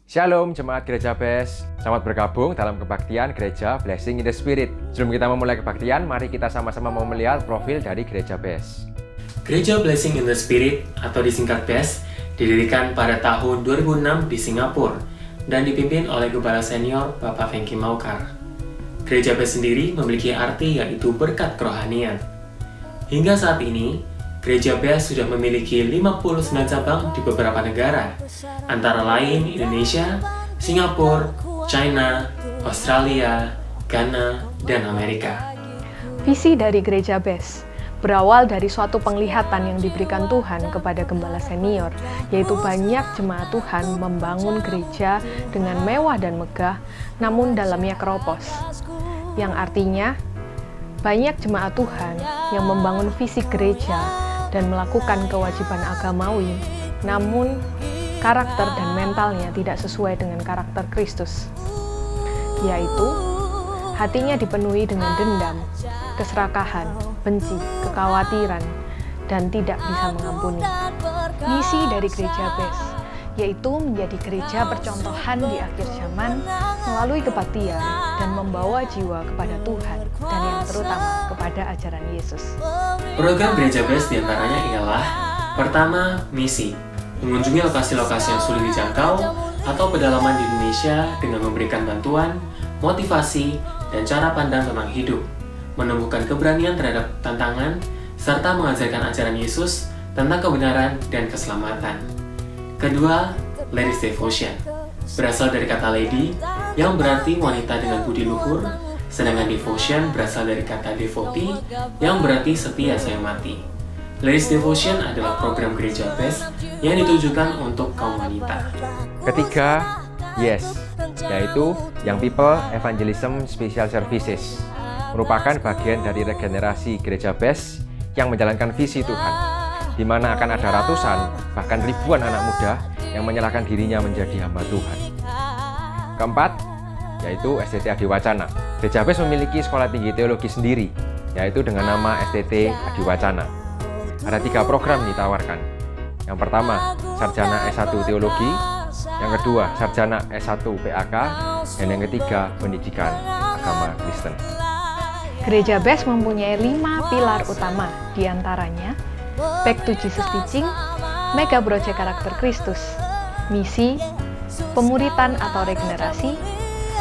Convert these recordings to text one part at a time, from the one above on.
Shalom Jemaat Gereja BES, selamat bergabung dalam kebaktian Gereja Blessing in the Spirit. Sebelum kita memulai kebaktian, mari kita sama-sama mau melihat profil dari Gereja BES. Gereja Blessing in the Spirit atau disingkat BES didirikan pada tahun 2006 di Singapura dan dipimpin oleh Gembala Senior Bapak Fengki Maukar. Gereja BES sendiri memiliki arti yaitu berkat kerohanian. Hingga saat ini, Gereja BES sudah memiliki 59 cabang di beberapa negara, antara lain Indonesia, Singapura, China, Australia, Ghana, dan Amerika. Visi dari Gereja BES berawal dari suatu penglihatan yang diberikan Tuhan kepada Gembala Senior, yaitu banyak jemaat Tuhan membangun gereja dengan mewah dan megah, namun dalamnya keropos. Yang artinya, banyak jemaat Tuhan yang membangun visi gereja dan melakukan kewajiban agamawi, namun karakter dan mentalnya tidak sesuai dengan karakter Kristus, yaitu hatinya dipenuhi dengan dendam, keserakahan, benci, kekhawatiran, dan tidak bisa mengampuni. Misi dari Gereja BES yaitu menjadi gereja percontohan di akhir zaman melalui kebaktian dan membawa jiwa kepada Tuhan dan yang terutama kepada ajaran Yesus. Program Gereja BES diantaranya ialah: pertama, misi, mengunjungi lokasi-lokasi yang sulit dijangkau atau pedalaman di Indonesia dengan memberikan bantuan, motivasi, dan cara pandang tentang hidup, menumbuhkan keberanian terhadap tantangan, serta mengajarkan ajaran Yesus tentang kebenaran dan keselamatan. Kedua, Ladies Devotion, berasal dari kata lady yang berarti wanita dengan budi luhur, sedangkan devotion berasal dari kata devotee yang berarti setia sayang mati. Ladies Devotion adalah program Gereja BES yang ditujukan untuk kaum wanita. Ketiga, Yes, yaitu Young People Evangelism Special Services, merupakan bagian dari regenerasi Gereja BES yang menjalankan visi Tuhan, di mana akan ada ratusan, bahkan ribuan anak muda yang menyerahkan dirinya menjadi hamba Tuhan. Keempat, yaitu STT Adiwacana. Gereja BES memiliki sekolah tinggi teologi sendiri, yaitu dengan nama STT Adiwacana. Ada 3 program yang ditawarkan. Yang pertama, Sarjana S1 Teologi, yang kedua, Sarjana S1 PAK, dan yang ketiga, Pendidikan Agama Kristen. Gereja BES mempunyai 5 pilar utama, diantaranya Back to Jesus Teaching, Mega Project Karakter Kristus, Misi, Pemuritan atau Regenerasi,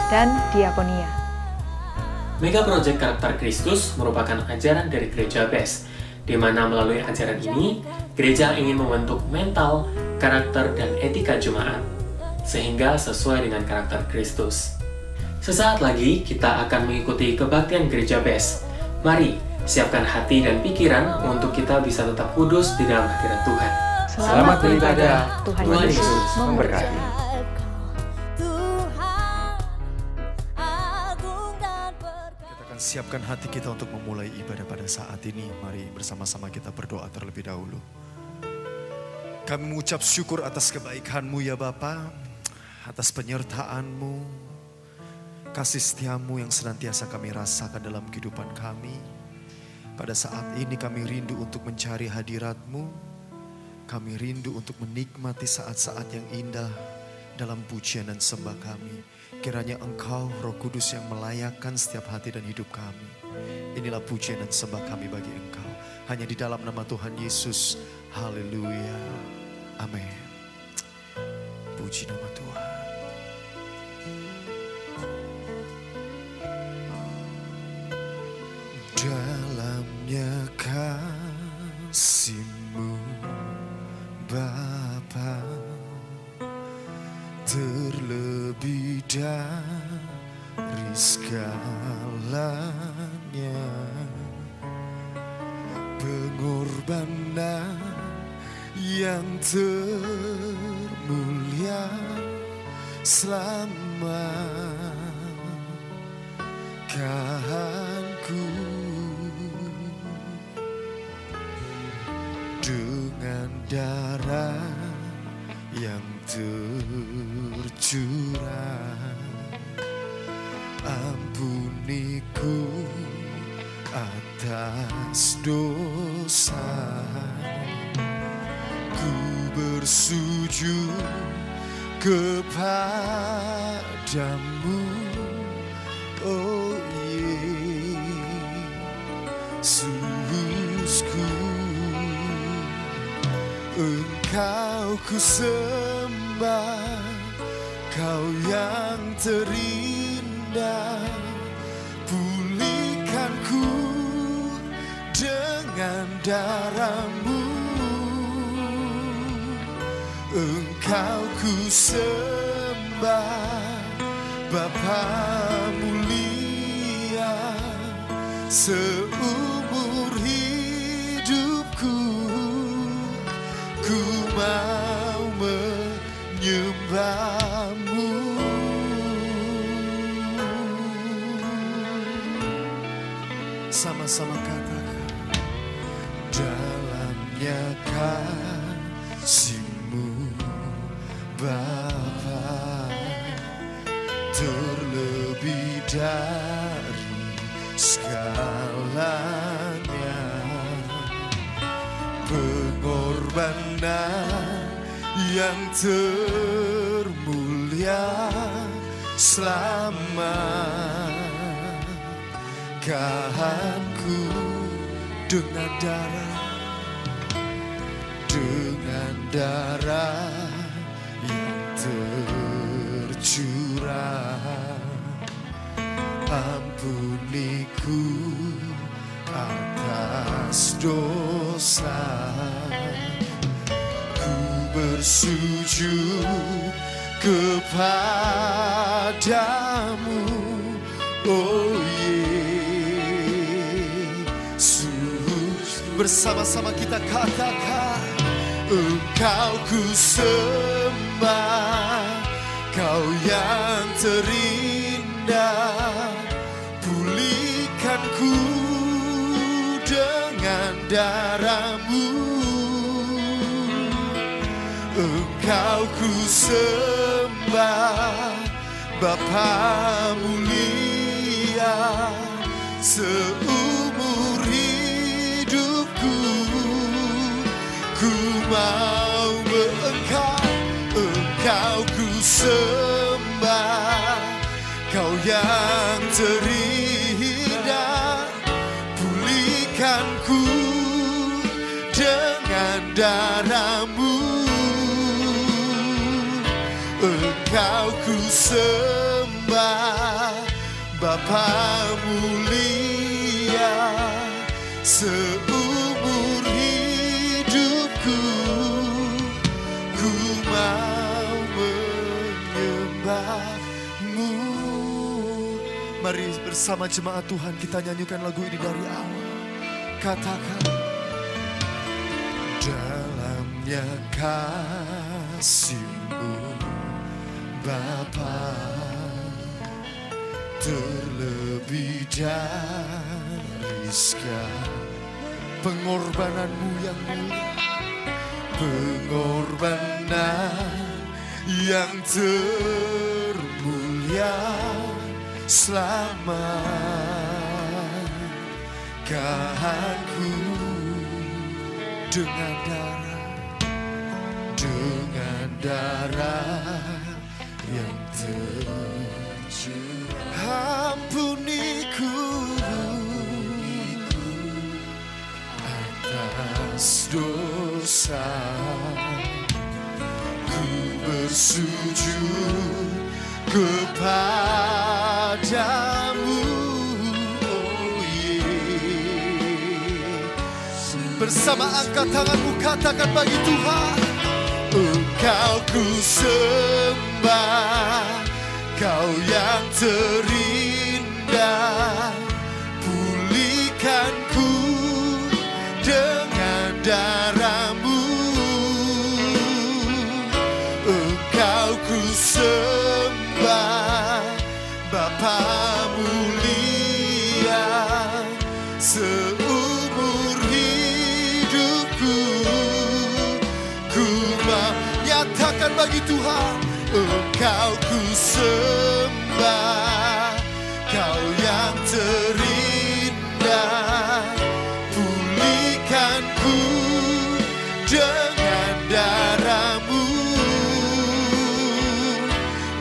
dan Diakonia. Mega Project Karakter Kristus merupakan ajaran dari Gereja BES, di mana melalui ajaran ini, gereja ingin membentuk mental, karakter, dan etika jemaat, sehingga sesuai dengan karakter Kristus. Sesaat lagi, kita akan mengikuti kebaktian Gereja BES. Mari, siapkan hati dan pikiran untuk kita bisa tetap kudus di dalam hadirat Tuhan. Selamat beribadah, Tuhan Tuhan Yesus Yesus memberkati. memberkati. Kita akan siapkan hati kita untuk memulai ibadah pada saat ini. Mari bersama-sama kita berdoa terlebih dahulu. Kami mengucap syukur atas kebaikan-Mu ya Bapa, atas penyertaan-Mu, kasih setia-Mu yang senantiasa kami rasakan dalam kehidupan kami. Pada saat ini kami rindu untuk mencari hadirat-Mu. Kami rindu untuk menikmati saat-saat yang indah dalam pujian dan sembah kami. Kiranya Engkau, Roh Kudus, yang melayakkan setiap hati dan hidup kami. Inilah pujian dan sembah kami bagi Engkau. Hanya di dalam nama Tuhan Yesus. Haleluya. Amin. Puji nama Tuhan. Dalamnya kasih-Mu Bapa, terlebih dari segalanya, pengorbanan yang termulia selamatkanku. Dengan darah yang tercurah, ampuniku atas dosa. Ku bersujud kepadamu, oh Yesusku. Engkau ku sembah, Kau yang terindah. Pulihkanku dengan darah-Mu. Engkau ku sembah, Bapa mulia. Seumur hidupku ku mau menyembah-Mu. Sama-sama katakan, dalamnya kasih-Mu Bapa, terlebih dari segalanya. Pengorbanan yang termulia selamatkanku dengan darah yang tercurah. Ampuniku atas dosa, ku bersujud kepadamu, oh Yesus. Bersama-sama kita katakan, Engkau ku sembah, Kau yang terindah. Pulihkanku dengan darah-Mu. Engkau ku sembah, Bapa mulia. Seumur hidupku ku mau Engkau ku sembah, Kau yang terindah. Pulihkanku dengan darah-Mu. Engkau ku sembah, Bapa mulia. Seumur hidupku ku mau menyembah-Mu. Mari bersama jemaat Tuhan kita nyanyikan lagu ini dari awal. Katakan, dalamnya kasih-Mu Bapa, terlebih dari segala. Pengorbanan-Mu yang mulia, pengorbanan yang termulia selamatkanku dengan darah yang tercurah. Ampuniku atas dosa, ku bersujud kepadamu, oh Yesus. Bersama angkat tanganmu, katakan bagi Tuhan, Engkau ku sembah, Kau yang terindah. Pulihkanku dengan darah-Mu. Engkau ku sembah, Bapa mulia. Seumur hidupku ku nyatakan bagi Tuhan, Engkau ku sembah, Kau yang terindah. Pulihkanku dengan darah-Mu.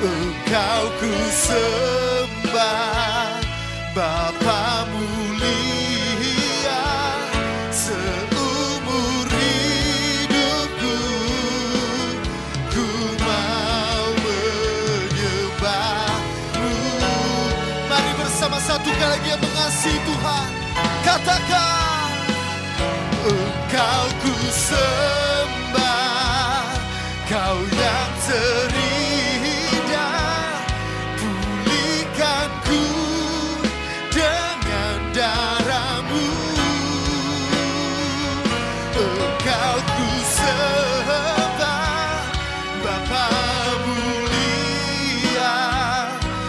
Engkau ku sembah, Bapa mulia, seumur hidupku ku mau menyembahmu. Mari bersama satu kali lagi yang mengasihi Tuhan, katakan, Engkau ku sembah, Kau yang terindah, pulihkanku dengan darah-Mu. Engkau ku sembah, Bapa mulia,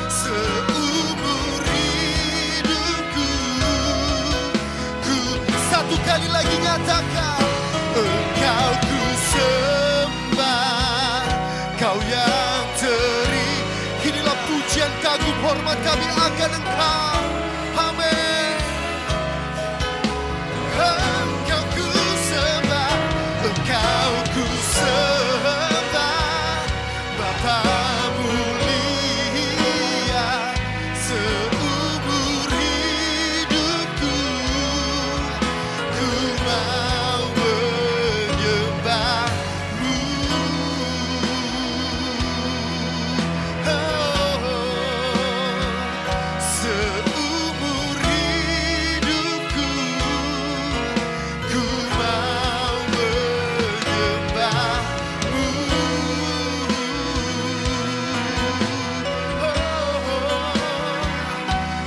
seumur hidupku. Satu kali lagi nyatakan, Engkau ku sembah, Kau yang teri. Inilah pujian, kagum, hormat kami akan Engkau. Amin. Engkau ku sembah, Engkau ku sembah, Bapa mulia, seumur hidupku ku mau menyembahmu. Seumur hidupku ku mau menyembahmu.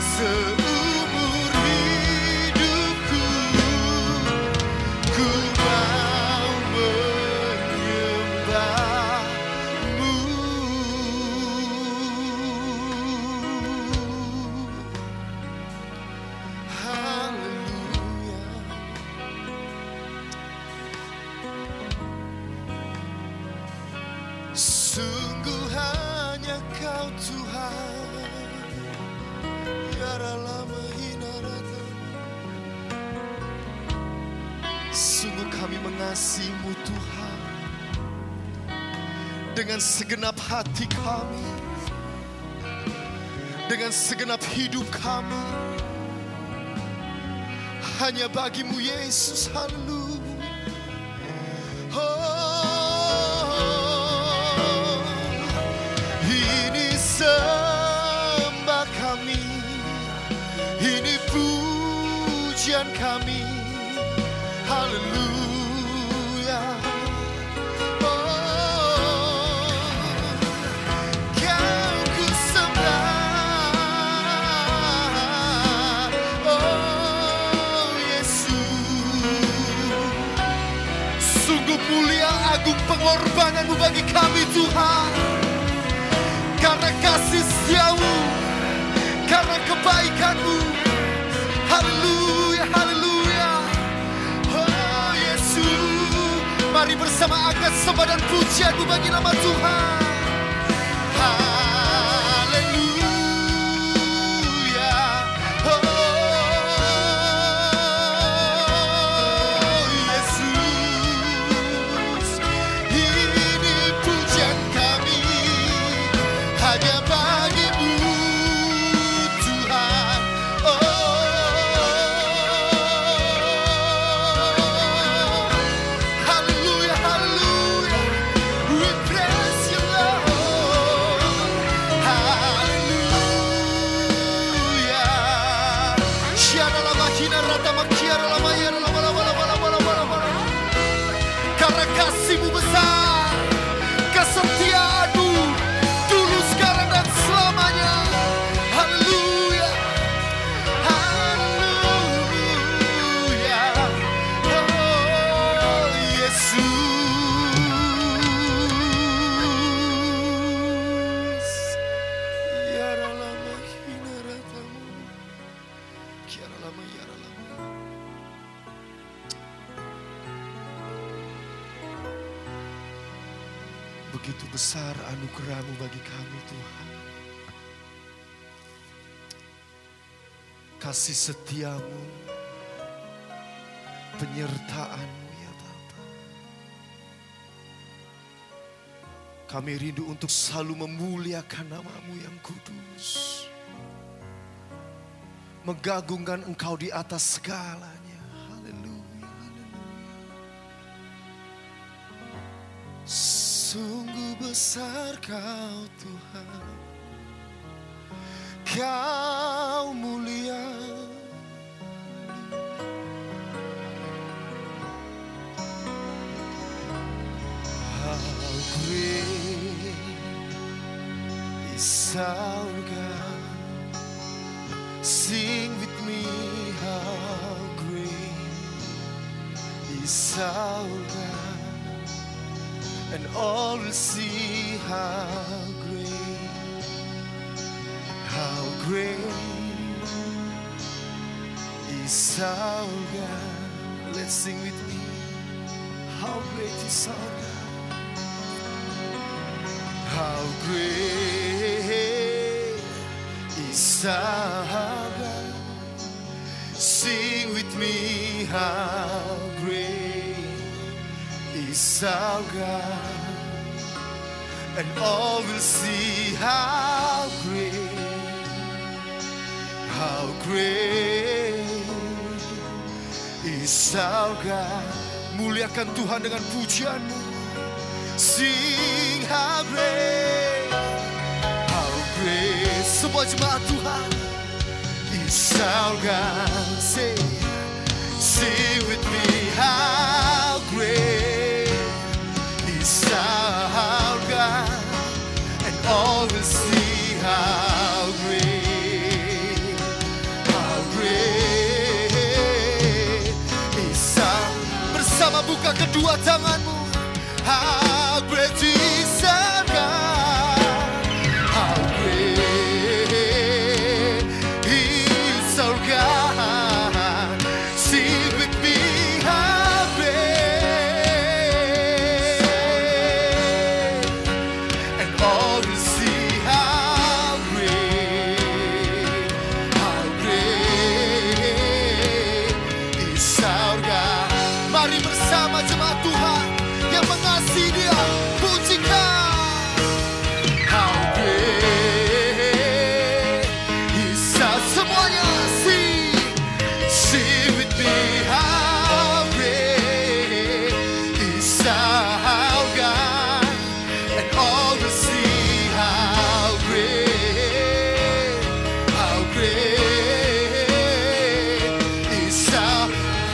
Seumur hidupku ku mau menyembahmu. Haleluya. Sungguh hanya Kau Tuhan, ya lama hinarata. Sungguh kami mengasihi-Mu Tuhan, dengan segenap hati kami, dengan segenap hidup kami. Hanya bagi-Mu Yesus, haleluya. Oh, ini sembah kami, ini pujian kami, haleluya. Oh, Kau ku sembah, oh Yesus. Sungguh mulia agung pengorbanan-Mu bagi kami Tuhan. Karena kasih setia-Mu, karena kebaikan-Mu. Haleluya, haleluya. Oh Yesus, mari bersama angkat sembah dan pujian-Mu bagi nama Tuhan. Haleluya. Oh Yesus, ini pujian kami hanya bagi-Mu Tuhan. Oh, haleluya, haleluya. We praise You Lord. Haleluya. Syara lama hina rata makiara lama yara lama lama lama lama lama lama. Karena kasih-Mu besar, kesetiaan-Mu dulu, sekarang, dan selamanya. Haleluya, haleluya. Oh Yesus, yara lama hina ratamu, kiara lama yara lama. Begitu besar anugerah-Mu bagi kami Tuhan. Kasih setia-Mu, penyertaan-Mu ya Bapa. Kami rindu untuk selalu memuliakan nama-Mu yang kudus. Menggagungkan Engkau di atas segalanya. Haleluya, haleluya. Sungguh besar Kau Tuhan. Kau mulia. How great is our God. Sing with me, how great is our God. And all will see how great is our God. Let's sing with me. How great is our God. How great is our God. Sing with me. How great is our God. And all will see how great is our God. Muliakan Tuhan dengan pujian-Mu. Sing how great semua jemaat Tuhan is our God. Sing with me, how great is our God. And all will see how great is our. Bersama buka kedua tanganmu. How great is our God. How great is our God. Sing with me, how great. And all will see how great is our God. Mari bersama jemaat Tuhan yang mengasihi Dia, pujikan. How great is our, semuanya sing with me. How great is our God. And all will see how great is our,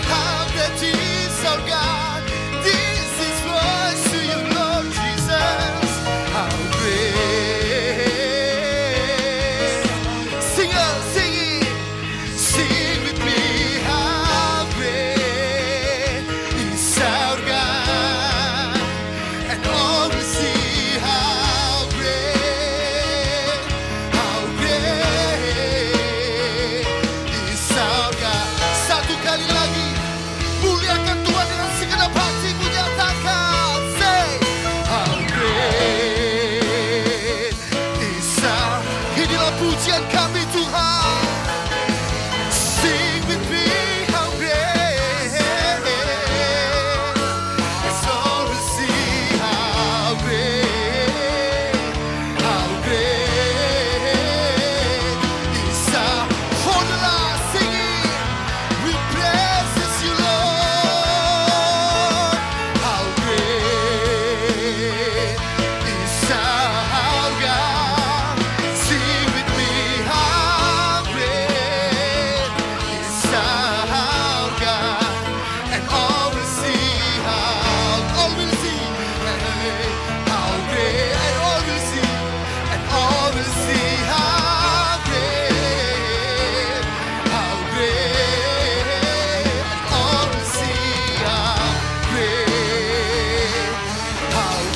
how great is our God. This is voice to you, Lord Jesus. How great. Sing with me. How great is our God. And all will see how great is our God. Satu kali lagi, muliakan Tuhan dengan segenap hatimu, nyatakan. Say, how great is our. Inilah pujian kami Tuhan. Sing with me, how great. Let's all will see how great is our. For the last singing, we praises you, Lord. How great is our God. Sing with me, how great is our God. And all will see how great, and all will see, and all will see how great, and all will see how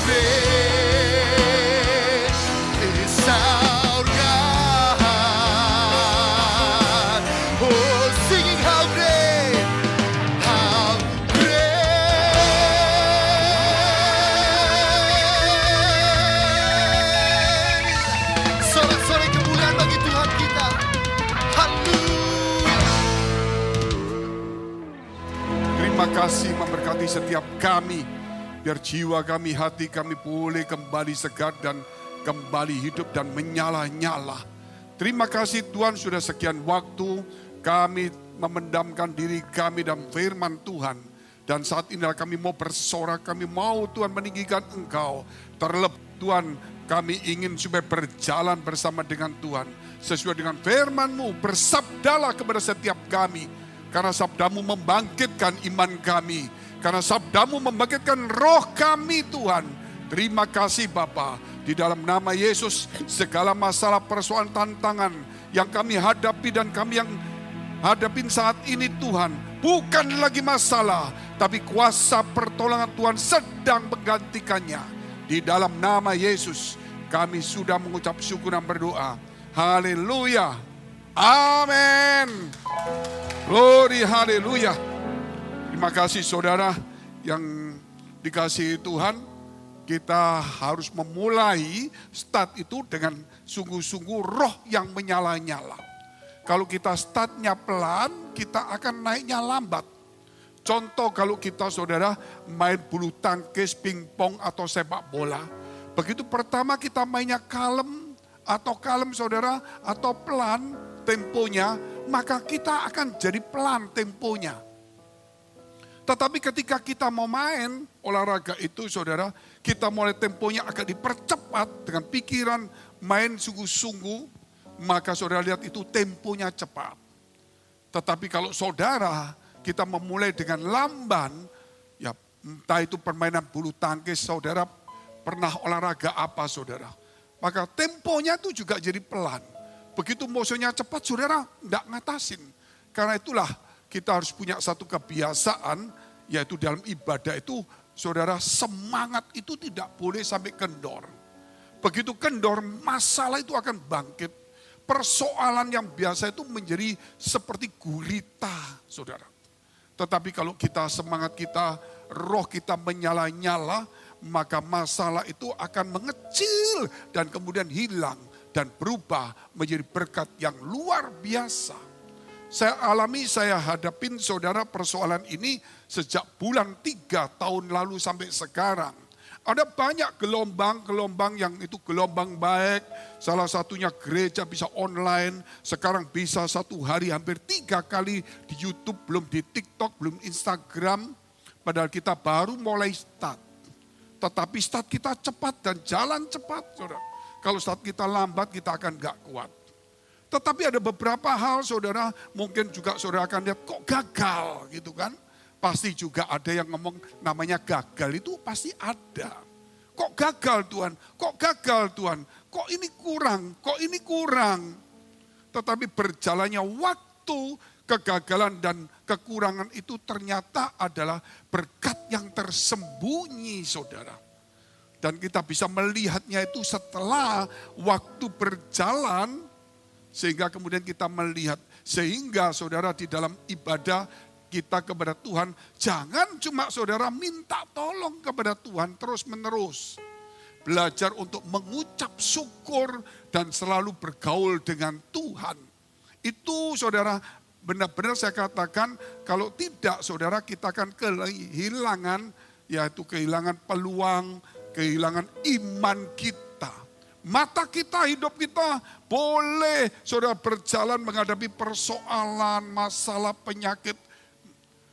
great is our God. Oh, singing how great, how great. Sorak-sorai kemuliaan bagi Tuhan kita. Haleluya. Terima kasih memberkati setiap kami Biar jiwa kami, hati kami boleh kembali segar dan kembali hidup dan menyala-nyala. Terima kasih Tuhan, sudah sekian waktu kami memendamkan diri kami dan firman Tuhan. Dan saat inilah kami mau bersorak, kami mau Tuhan meninggikan Engkau. Terlebih Tuhan, kami ingin supaya berjalan bersama dengan Tuhan. Sesuai dengan firman-Mu, bersabdalah kepada setiap kami. Karena sabdamu membangkitkan iman kami. Karena sabdamu membangkitkan roh kami Tuhan. Terima kasih Bapa. Di dalam nama Yesus, segala masalah, persoalan, tantangan yang kami hadapi dan kami yang hadapin saat ini Tuhan, bukan lagi masalah, tapi kuasa pertolongan Tuhan sedang menggantikannya. Di dalam nama Yesus, kami sudah mengucap syukur dan berdoa. Haleluya. Amin. Glory, haleluya. Terima kasih saudara yang dikasihi Tuhan. Kita harus memulai start itu dengan sungguh-sungguh roh yang menyala-nyala. Kalau kita startnya pelan, kita akan naiknya lambat. Contoh kalau kita saudara main bulu tangkis, pingpong atau sepak bola. Begitu pertama kita mainnya kalem saudara atau pelan temponya, maka kita akan jadi pelan temponya. Tetapi ketika kita mau main olahraga itu saudara, kita mulai temponya akan dipercepat dengan pikiran main sungguh-sungguh, maka saudara lihat itu temponya cepat. Tetapi kalau saudara kita memulai dengan lamban, ya entah itu permainan bulu tangkis, saudara pernah olahraga apa saudara, maka temponya itu juga jadi pelan. Begitu motionnya cepat saudara enggak ngatasin. Karena itulah kita harus punya satu kebiasaan, yaitu dalam ibadah itu saudara semangat itu tidak boleh sampai kendor. Begitu kendor masalah itu akan bangkit. Persoalan yang biasa itu menjadi seperti gurita saudara. Tetapi kalau kita semangat kita, roh kita menyala-nyala, maka masalah itu akan mengecil dan kemudian hilang dan berubah menjadi berkat yang luar biasa. Saya hadapin saudara persoalan ini sejak bulan 3 tahun lalu sampai sekarang. Ada banyak gelombang-gelombang yang itu gelombang baik. Salah satunya gereja bisa online. Sekarang bisa satu hari hampir 3 kali di YouTube, belum di TikTok, belum Instagram. Padahal kita baru mulai start. Tetapi start kita cepat dan jalan cepat saudara. Kalau start kita lambat kita akan gak kuat. Tetapi ada beberapa hal saudara, mungkin juga saudara akan lihat kok gagal gitu kan. Pasti juga ada yang ngomong namanya gagal itu pasti ada. Kok gagal Tuhan, kok gagal Tuhan, kok ini kurang. Tetapi berjalannya waktu, kegagalan dan kekurangan itu ternyata adalah berkat yang tersembunyi saudara. Dan kita bisa melihatnya itu setelah waktu berjalan, sehingga kemudian kita melihat, sehingga saudara di dalam ibadah kita kepada Tuhan, jangan cuma saudara minta tolong kepada Tuhan terus menerus. Belajar untuk mengucap syukur dan selalu bergaul dengan Tuhan. Itu saudara benar-benar saya katakan, kalau tidak saudara kita akan kehilangan, yaitu kehilangan peluang, kehilangan iman kita. Mata kita, hidup kita boleh saudara berjalan menghadapi persoalan, masalah, penyakit.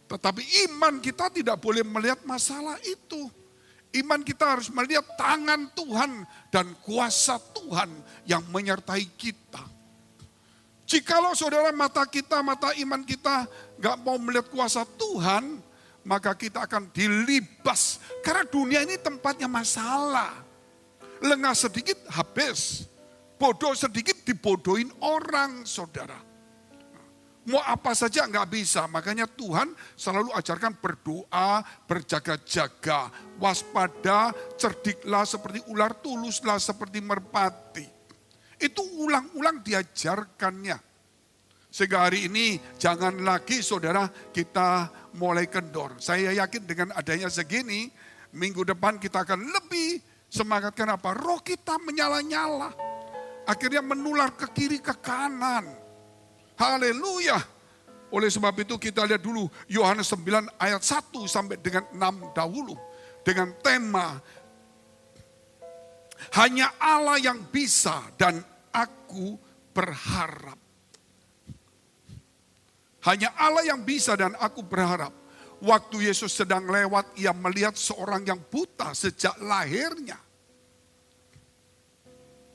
Tetapi iman kita tidak boleh melihat masalah itu. Iman kita harus melihat tangan Tuhan dan kuasa Tuhan yang menyertai kita. Jikalau saudara mata iman kita gak mau melihat kuasa Tuhan, maka kita akan dilibas. Karena dunia ini tempatnya masalah. Lengah sedikit habis, bodoh sedikit dibodohin orang saudara. Mau apa saja nggak bisa, makanya Tuhan selalu ajarkan berdoa, berjaga-jaga, waspada, cerdiklah seperti ular, tuluslah seperti merpati. Itu ulang-ulang diajarkannya. Sehingga hari ini jangan lagi saudara kita mulai kendor. Saya yakin dengan adanya segini, minggu depan kita akan lebih semangat. Kenapa? Roh kita menyala-nyala. Akhirnya menular ke kiri ke kanan. Haleluya. Oleh sebab itu kita lihat dulu Yohanes 9 ayat 1 sampai dengan 6 dahulu. dengan tema hanya Allah yang bisa dan aku berharap. Hanya Allah yang bisa dan aku berharap. Waktu Yesus sedang lewat, ia melihat seorang yang buta sejak lahirnya.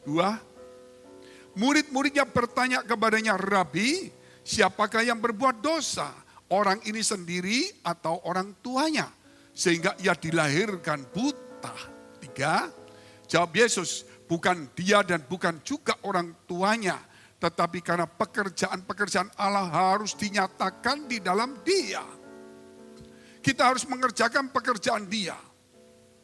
2. Murid-muridnya bertanya kepadanya, Rabi, siapakah yang berbuat dosa? Orang ini sendiri atau orang tuanya? Sehingga ia dilahirkan buta. 3. Jawab Yesus, bukan dia dan bukan juga orang tuanya. Tetapi karena pekerjaan-pekerjaan Allah harus dinyatakan di dalam dia. Kita harus mengerjakan pekerjaan dia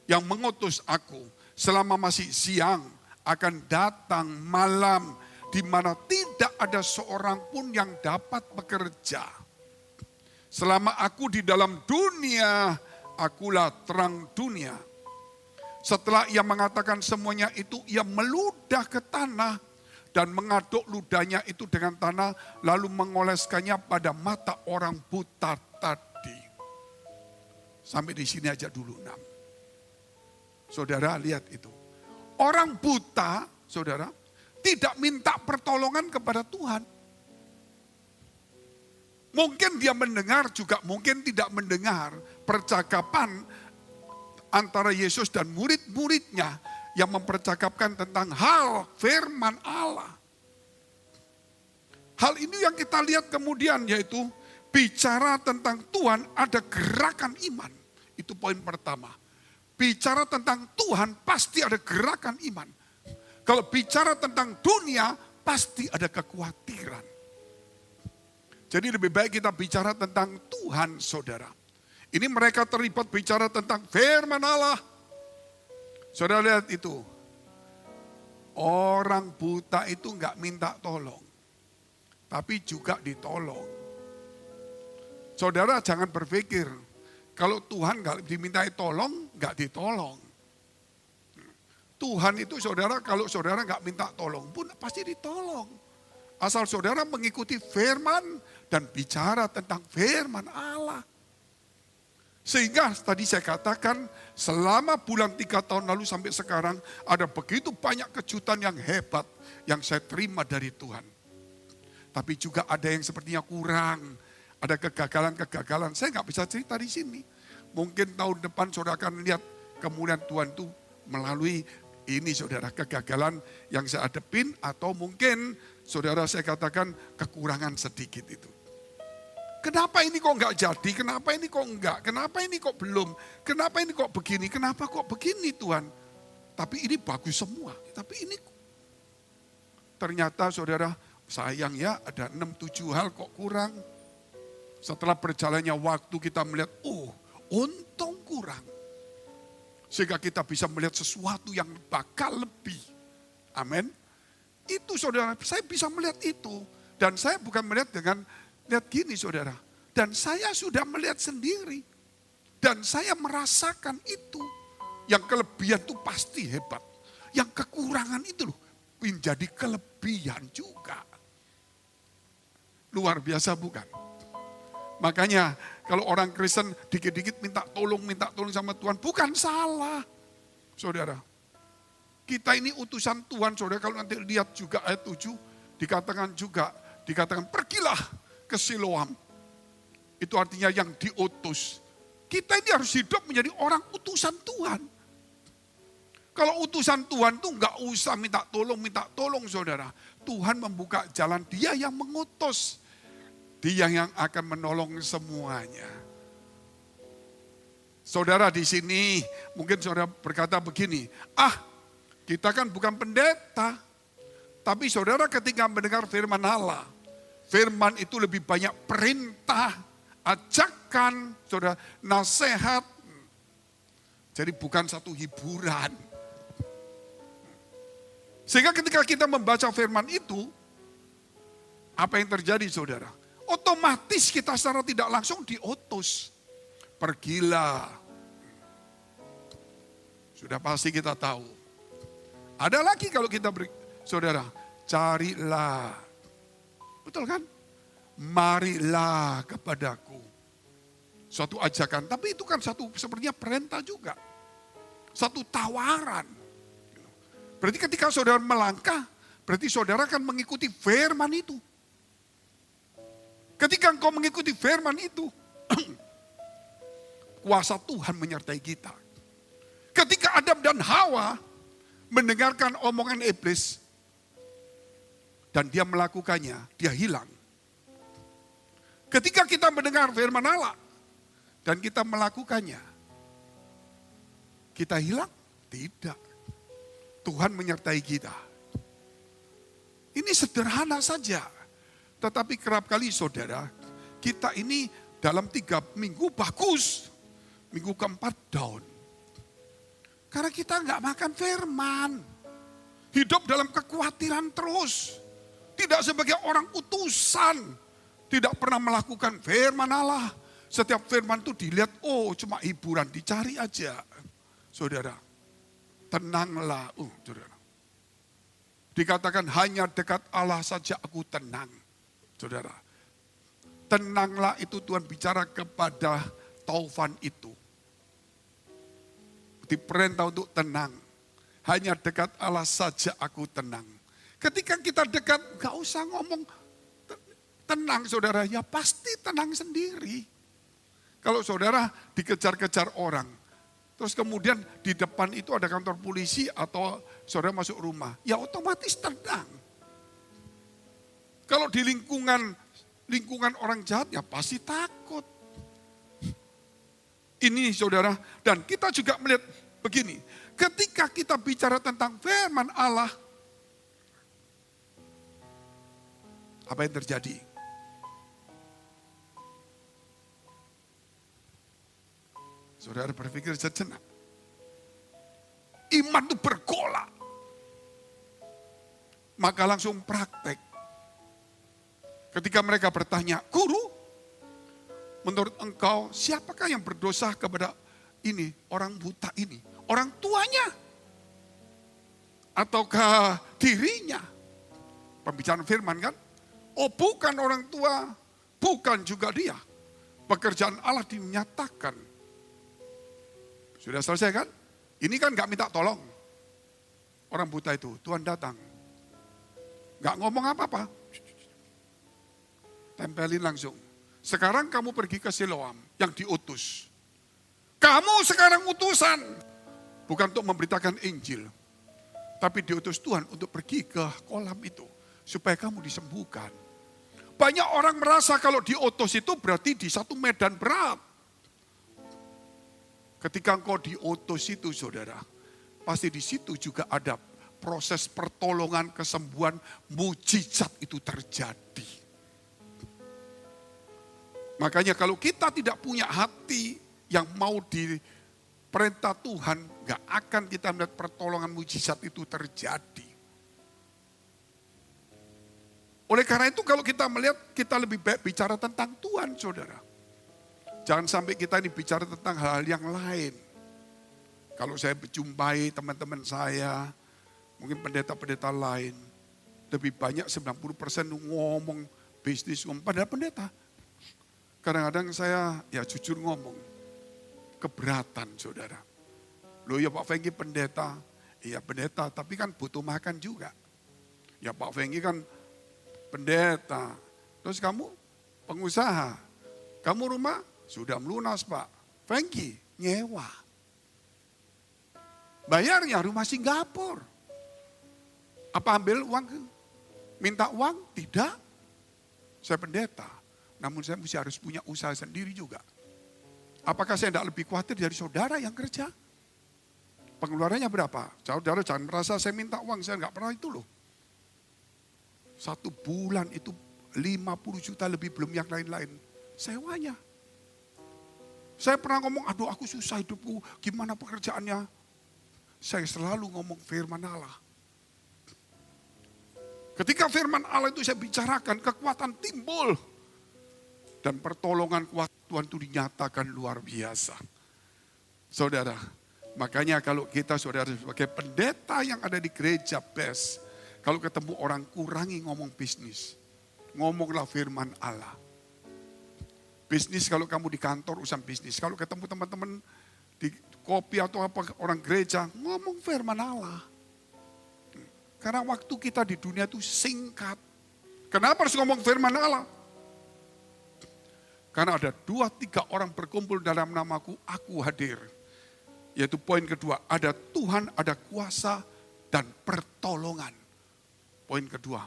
yang mengutus aku. Selama masih siang akan datang malam di mana tidak ada seorang pun yang dapat bekerja. Selama aku di dalam dunia, akulah terang dunia. Setelah ia mengatakan semuanya itu, ia meludah ke tanah dan mengaduk ludahnya itu dengan tanah, lalu mengoleskannya pada mata orang buta tadi. Sampai di sini aja dulu 6. Saudara lihat itu. Orang buta, saudara, tidak minta pertolongan kepada Tuhan. Mungkin dia mendengar juga, mungkin tidak mendengar percakapan antara Yesus dan murid-muridnya yang mempercakapkan tentang hal firman Allah. Hal ini yang kita lihat kemudian, yaitu bicara tentang Tuhan ada gerakan iman. Itu poin pertama. Bicara tentang Tuhan pasti ada gerakan iman. Kalau bicara tentang dunia pasti ada kekhawatiran. Jadi lebih baik kita bicara tentang Tuhan, saudara. Ini mereka terlibat bicara tentang firman Allah. Saudara lihat itu. Orang buta itu enggak minta tolong. Tapi juga ditolong. Saudara jangan berpikir, kalau Tuhan enggak dimintai tolong, enggak ditolong. Tuhan itu saudara, kalau saudara enggak minta tolong pun pasti ditolong. Asal saudara mengikuti firman dan bicara tentang firman Allah. Sehingga tadi saya katakan selama bulan 3 tahun lalu sampai sekarang ada begitu banyak kejutan yang hebat yang saya terima dari Tuhan. Tapi juga ada yang sepertinya kurang. Ada kegagalan-kegagalan. Saya nggak bisa cerita di sini. Mungkin tahun depan saudara akan lihat kemuliaan Tuhan itu melalui ini saudara, kegagalan yang saya hadapin. Atau mungkin saudara saya katakan kekurangan sedikit itu. Kenapa ini kok nggak jadi? Kenapa ini kok enggak? Kenapa ini kok belum? Kenapa ini kok begini? Kenapa kok begini Tuhan? Tapi ini bagus semua. Tapi ini ternyata saudara sayang ya ada 6-7 hal kok kurang. Setelah berjalannya waktu kita melihat, untung kurang. Sehingga kita bisa melihat sesuatu yang bakal lebih. Amin. Itu saudara, saya bisa melihat itu. Dan saya bukan melihat dengan, lihat gini saudara. Dan saya sudah melihat sendiri. Dan saya merasakan itu. Yang kelebihan itu pasti hebat. Yang kekurangan itu loh, menjadi kelebihan juga. Luar biasa bukan? Makanya kalau orang Kristen dikit-dikit minta tolong sama Tuhan. Bukan salah. Saudara. Kita ini utusan Tuhan. Saudara kalau nanti lihat juga ayat 7. Dikatakan pergilah ke Siloam. Itu artinya yang diutus. Kita ini harus hidup menjadi orang utusan Tuhan. Kalau utusan Tuhan tuh nggak usah minta tolong saudara. Tuhan membuka jalan, dia yang mengutus. Dia yang akan menolong semuanya. Saudara di sini mungkin saudara berkata begini, kita kan bukan pendeta. Tapi saudara ketika mendengar firman Allah, firman itu lebih banyak perintah, ajakan, saudara, nasihat. Jadi bukan satu hiburan. Sehingga ketika kita membaca firman itu, apa yang terjadi saudara? Otomatis kita secara tidak langsung diutus. Pergilah. Sudah pasti kita tahu. Ada lagi kalau kita saudara, carilah. Betul kan? Marilah kepadaku. Suatu ajakan, tapi itu kan satu sepertinya perintah juga. Satu tawaran. Berarti ketika saudara melangkah, berarti saudara akan mengikuti firman itu. Ketika engkau mengikuti firman itu, kuasa Tuhan menyertai kita. Ketika Adam dan Hawa mendengarkan omongan iblis, dan dia melakukannya, dia hilang. Ketika kita mendengar firman Allah, dan kita melakukannya, kita hilang? Tidak. Tuhan menyertai kita. Ini sederhana saja. Tetapi kerap kali saudara, kita ini dalam 3 minggu bagus. Minggu keempat down. Karena kita nggak makan firman. Hidup dalam kekhawatiran terus. Tidak sebagai orang utusan. Tidak pernah melakukan firman Allah. Setiap firman itu dilihat, oh cuma hiburan, dicari aja. Saudara, tenanglah. Saudara. Dikatakan hanya dekat Allah saja aku tenang. Saudara, tenanglah itu Tuhan bicara kepada Taufan itu. Diperintah untuk tenang. Hanya dekat Allah saja aku tenang. Ketika kita dekat, gak usah ngomong tenang saudara. Ya pasti tenang sendiri. Kalau saudara dikejar-kejar orang. Terus kemudian di depan itu ada kantor polisi atau saudara masuk rumah. Ya otomatis tenang. Kalau di lingkungan orang jahat ya pasti takut. Ini saudara, dan kita juga melihat begini. Ketika kita bicara tentang firman Allah, apa yang terjadi? Saudara berpikir sejenak. Iman itu bergolak. Maka langsung praktek. Ketika mereka bertanya, Guru, menurut engkau siapakah yang berdosa kepada ini, orang buta ini? Orang tuanya? Ataukah dirinya? Pembicaraan firman kan? Oh bukan orang tua, bukan juga dia. Pekerjaan Allah dinyatakan. Sudah selesai kan? Ini kan gak minta tolong. Orang buta itu, Tuhan datang. Gak ngomong apa-apa. Tempelin langsung. Sekarang kamu pergi ke Siloam yang diutus. Kamu sekarang utusan. Bukan untuk memberitakan Injil. Tapi diutus Tuhan untuk pergi ke kolam itu. Supaya kamu disembuhkan. Banyak orang merasa kalau diutus itu berarti di satu medan berat. Ketika engkau diutus itu saudara, pasti di situ juga ada proses pertolongan, kesembuhan, mujizat itu terjadi. Makanya kalau kita tidak punya hati yang mau diperintah Tuhan, gak akan kita melihat pertolongan mujizat itu terjadi. Oleh karena itu kalau kita melihat, kita lebih baik bicara tentang Tuhan saudara. Jangan sampai kita ini bicara tentang hal-hal yang lain. Kalau saya berjumpai teman-teman saya, mungkin pendeta-pendeta lain, lebih banyak 90% ngomong bisnis, padahal pendeta. Kadang-kadang saya ya jujur ngomong, keberatan saudara. Loh ya Pak Fengki pendeta, iya pendeta tapi kan butuh makan juga. Ya Pak Fengki kan pendeta, terus kamu pengusaha, kamu rumah? Sudah melunas Pak. Fengki nyewa. Bayarnya rumah Singapura. Apa ambil uang? Minta uang? Tidak. Saya pendeta. Namun saya mesti harus punya usaha sendiri juga. Apakah saya tidak lebih khawatir dari saudara yang kerja? Pengeluarannya berapa? Saudara jangan merasa saya minta uang. Saya nggak pernah itu loh. 1 bulan itu 50 juta lebih belum yang lain-lain. Sewanya. Saya pernah ngomong, aduh aku susah hidupku, gimana pekerjaannya? Saya selalu ngomong firman Allah. Ketika firman Allah itu saya bicarakan, kekuatan timbul. Dan pertolongan kuat Tuhan itu dinyatakan luar biasa. Saudara, makanya kalau kita saudara sebagai pendeta yang ada di gereja BES, kalau ketemu orang kurangi ngomong bisnis. Ngomonglah firman Allah. Bisnis kalau kamu di kantor urusan bisnis. Kalau ketemu teman-teman di kopi atau apa orang gereja, ngomong firman Allah. Karena waktu kita di dunia itu singkat. Kenapa harus ngomong firman Allah? Karena ada 2-3 orang berkumpul dalam namaku, aku hadir. Yaitu poin kedua, ada Tuhan, ada kuasa, dan pertolongan. Poin kedua,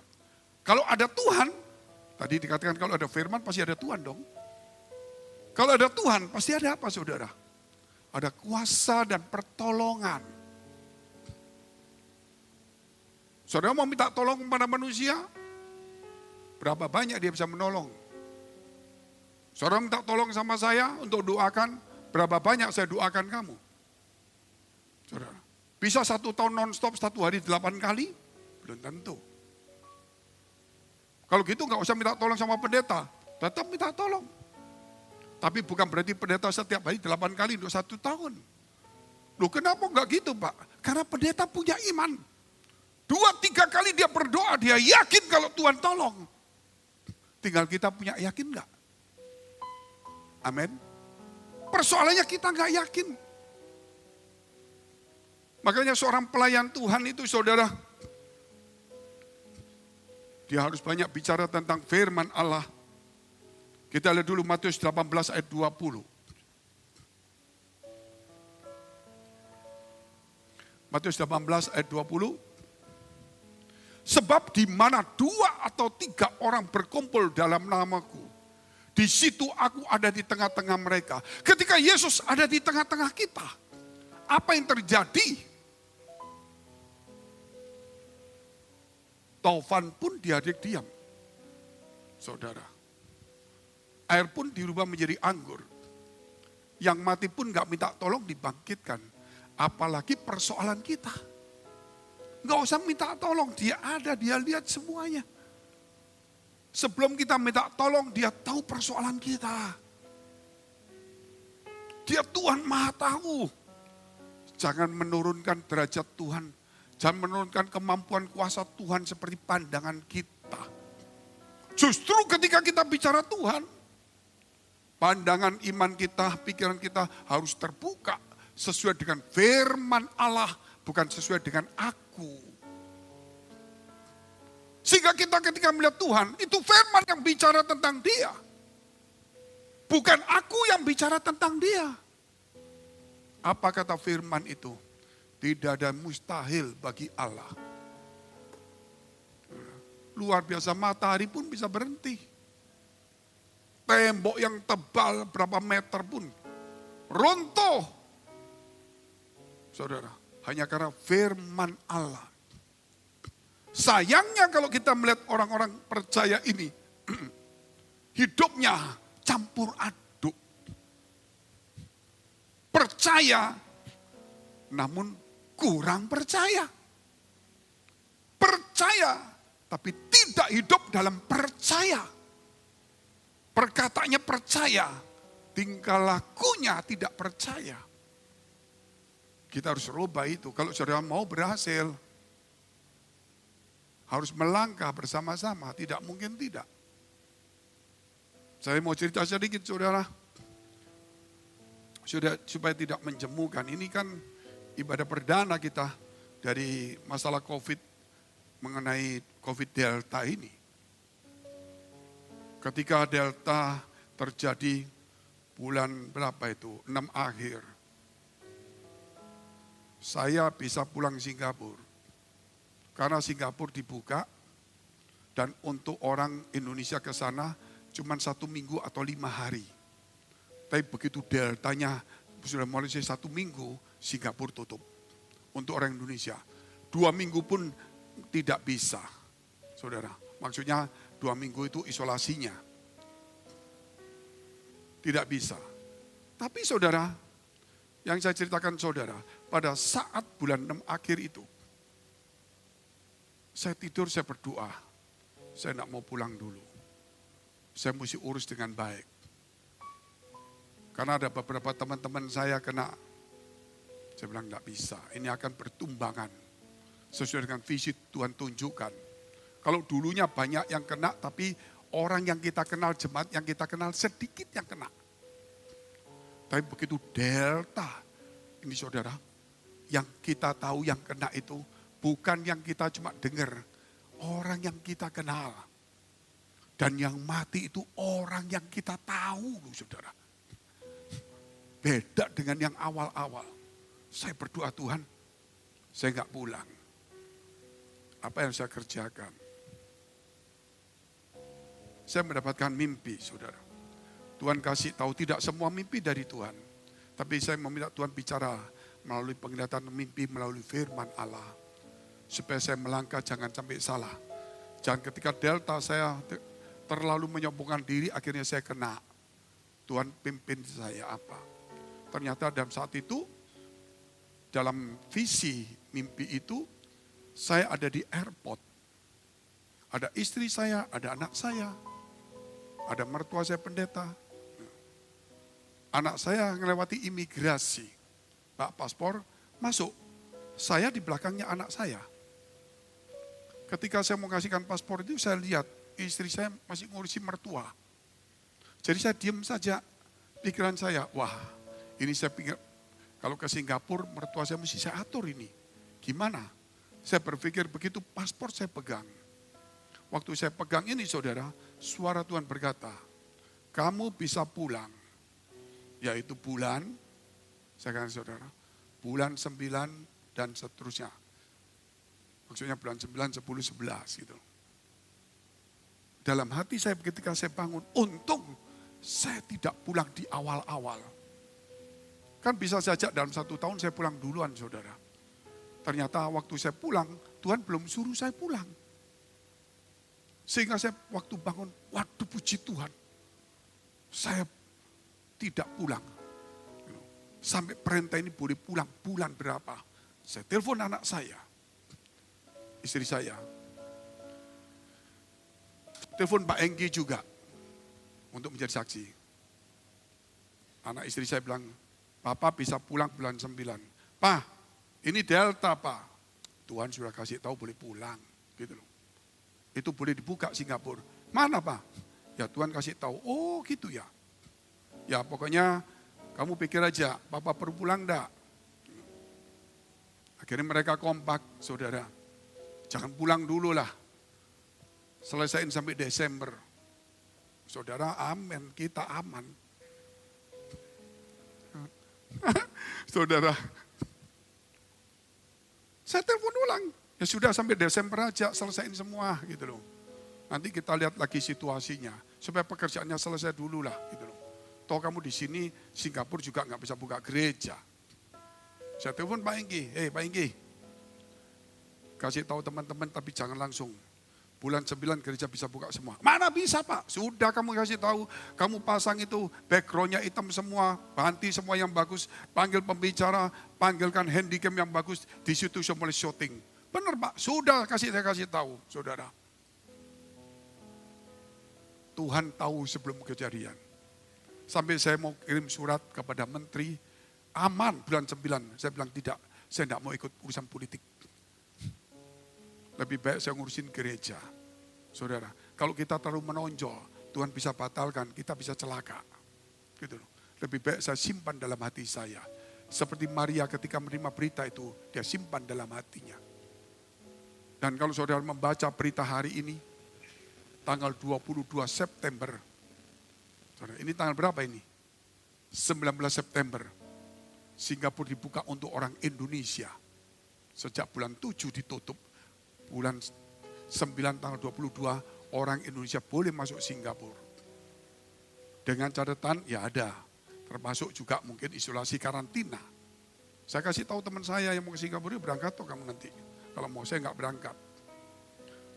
kalau ada Tuhan, tadi dikatakan kalau ada firman pasti ada Tuhan dong. Kalau ada Tuhan pasti ada apa saudara? Ada kuasa dan pertolongan. Saudara mau minta tolong kepada manusia? Berapa banyak dia bisa menolong? Saudara minta tolong sama saya untuk doakan, berapa banyak saya doakan kamu? Saudara, bisa 1 tahun non-stop 1 hari 8 kali? Belum tentu. Kalau gitu nggak usah minta tolong sama pendeta, tetap minta tolong. Tapi bukan berarti pendeta setiap hari 8 kali untuk 1 tahun. Loh kenapa nggak gitu Pak? Karena pendeta punya iman. 2-3 kali dia berdoa, dia yakin kalau Tuhan tolong. Tinggal kita punya yakin nggak? Amin. Persoalannya kita nggak yakin. Makanya seorang pelayan Tuhan itu saudara, dia harus banyak bicara tentang firman Allah. Kita lihat dulu Matius 18 ayat 20. Matius 18 ayat 20. Sebab di mana 2 atau 3 orang berkumpul dalam namaku, di situ aku ada di tengah-tengah mereka. Ketika Yesus ada di tengah-tengah kita, apa yang terjadi? Taufan pun diadik diam. Saudara. Air pun dirubah menjadi anggur. Yang mati pun gak minta tolong dibangkitkan. Apalagi persoalan kita. Gak usah minta tolong, dia ada, dia lihat semuanya. Sebelum kita minta tolong, dia tahu persoalan kita. Dia Tuhan Maha Tahu. Jangan menurunkan derajat Tuhan. Jangan menurunkan kemampuan kuasa Tuhan seperti pandangan kita. Justru ketika kita bicara Tuhan, pandangan iman kita, pikiran kita harus terbuka sesuai dengan firman Allah, bukan sesuai dengan aku. Sehingga kita ketika melihat Tuhan, itu firman yang bicara tentang dia. Bukan aku yang bicara tentang dia. Apa kata firman itu? Tidak ada mustahil bagi Allah. Luar biasa, matahari pun bisa berhenti. Tembok yang tebal berapa meter pun runtuh. Saudara, hanya karena firman Allah. Sayangnya kalau kita melihat orang-orang percaya ini, hidupnya campur aduk. Percaya, namun kurang percaya. Percaya, tapi tidak hidup dalam percaya. Perkataannya percaya, tingkah lakunya tidak percaya. Kita harus rubah itu. Kalau saudara mau berhasil, harus melangkah bersama-sama. Tidak mungkin tidak. Saya mau cerita sedikit saudara. Supaya tidak menjemukan. Ini kan ibadah perdana kita dari masalah COVID, mengenai COVID Delta ini. Ketika Delta terjadi bulan berapa itu? 6 akhir. Saya bisa pulang Singapura. Karena Singapura dibuka dan untuk orang Indonesia ke sana cuma 1 minggu atau 5 hari. Tapi begitu Deltanya sudah mulai 1 minggu, Singapura tutup. Untuk orang Indonesia. 2 minggu pun tidak bisa. Saudara, maksudnya 2 minggu itu isolasinya. Tidak bisa. Tapi saudara, yang saya ceritakan saudara, pada saat bulan 6 akhir itu, saya tidur, saya berdoa. Saya tidak mau pulang dulu. Saya mesti urus dengan baik. Karena ada beberapa teman-teman saya kena. Saya bilang tidak bisa, ini akan bertumbangan. Sesuai dengan visi Tuhan tunjukkan. Kalau dulunya banyak yang kena, tapi orang yang kita kenal, jemaat yang kita kenal sedikit yang kena. Tapi begitu Delta, ini saudara, yang kita tahu yang kena itu bukan yang kita cuma dengar, orang yang kita kenal. Dan yang mati itu orang yang kita tahu loh saudara. Beda dengan yang awal-awal. Saya berdoa, Tuhan, saya nggak pulang. Apa yang saya kerjakan? Saya mendapatkan mimpi, saudara. Tuhan kasih tahu tidak semua mimpi dari Tuhan. Tapi saya meminta Tuhan bicara melalui penglihatan mimpi, melalui firman Allah. Supaya saya melangkah jangan sampai salah. Jangan ketika delta saya terlalu menyombongkan diri, akhirnya saya kena. Tuhan pimpin saya apa. Ternyata dalam saat itu, dalam visi mimpi itu, saya ada di airport. Ada istri saya, ada anak saya. Ada mertua saya pendeta. Anak saya melewati imigrasi. Pak paspor, masuk. Saya di belakangnya anak saya. Ketika saya mau kasihkan paspor itu, saya lihat istri saya masih ngurusi mertua. Jadi saya diam saja. Pikiran saya, wah ini saya pikir kalau ke Singapura mertua saya mesti saya atur ini. Gimana? Saya berpikir begitu paspor saya pegang. Waktu saya pegang ini saudara, suara Tuhan berkata, kamu bisa pulang. Yaitu bulan, saya katakan saudara, bulan 9 dan seterusnya. Maksudnya bulan 9, 10, 11 gitu. Dalam hati saya ketika saya bangun, untung saya tidak pulang di awal-awal. Kan bisa saja dalam 1 tahun saya pulang duluan saudara. Ternyata waktu saya pulang, Tuhan belum suruh saya pulang. Sehingga saya waktu bangun, waduh puji Tuhan. Saya tidak pulang. Sampai perintah ini boleh pulang bulan berapa. Saya telepon anak saya. Istri saya. Telepon Pak Enggi juga. Untuk menjadi saksi. Anak istri saya bilang, Papa bisa pulang bulan 9. Pak, ini Delta Pak. Tuhan sudah kasih tahu boleh pulang. Gitu loh. Itu boleh dibuka Singapura. Mana Pak? Ya Tuhan kasih tahu. Oh gitu ya. Ya pokoknya kamu pikir aja, Papa perlu pulang enggak? Akhirnya mereka kompak, saudara. Jangan pulang dulu lah. Selesaiin sampai Desember. Saudara, amin, kita aman. Saudara, saya telepon ulang. Ya sudah sampai Desember aja, selesaiin semua gitu loh. Nanti kita lihat lagi situasinya. Supaya pekerjaannya selesai dulu lah gitu loh. Toh kamu di sini, Singapura juga nggak bisa buka gereja. Saya telepon Pak Enggi, Pak Enggi. Kasih tahu teman-teman tapi jangan langsung. Bulan 9 gereja bisa buka semua. Mana bisa Pak? Sudah kamu kasih tahu, kamu pasang itu backgroundnya hitam semua, ganti semua yang bagus, panggil pembicara, panggilkan handycam yang bagus, di situ saya mulai syuting. Benar Pak, sudah saya kasih tahu, saudara. Tuhan tahu sebelum kejadian. Sampai saya mau kirim surat kepada menteri, aman bulan 9. Saya bilang tidak, saya tidak mau ikut urusan politik. Lebih baik saya ngurusin gereja. Saudara, kalau kita terlalu menonjol, Tuhan bisa batalkan, kita bisa celaka. Gitu loh. Lebih baik saya simpan dalam hati saya. Seperti Maria ketika menerima berita itu, dia simpan dalam hatinya. Dan kalau saudara membaca berita hari ini, tanggal 22 September. Saudara, ini tanggal berapa ini? 19 September. Singapura dibuka untuk orang Indonesia. Sejak bulan 7 ditutup. Bulan 9 tanggal 22 orang Indonesia boleh masuk Singapura. Dengan catatan ya ada. Termasuk juga mungkin isolasi karantina. Saya kasih tahu teman saya yang mau ke Singapura, berangkat tuh kamu nanti. Kalau mau saya nggak berangkat.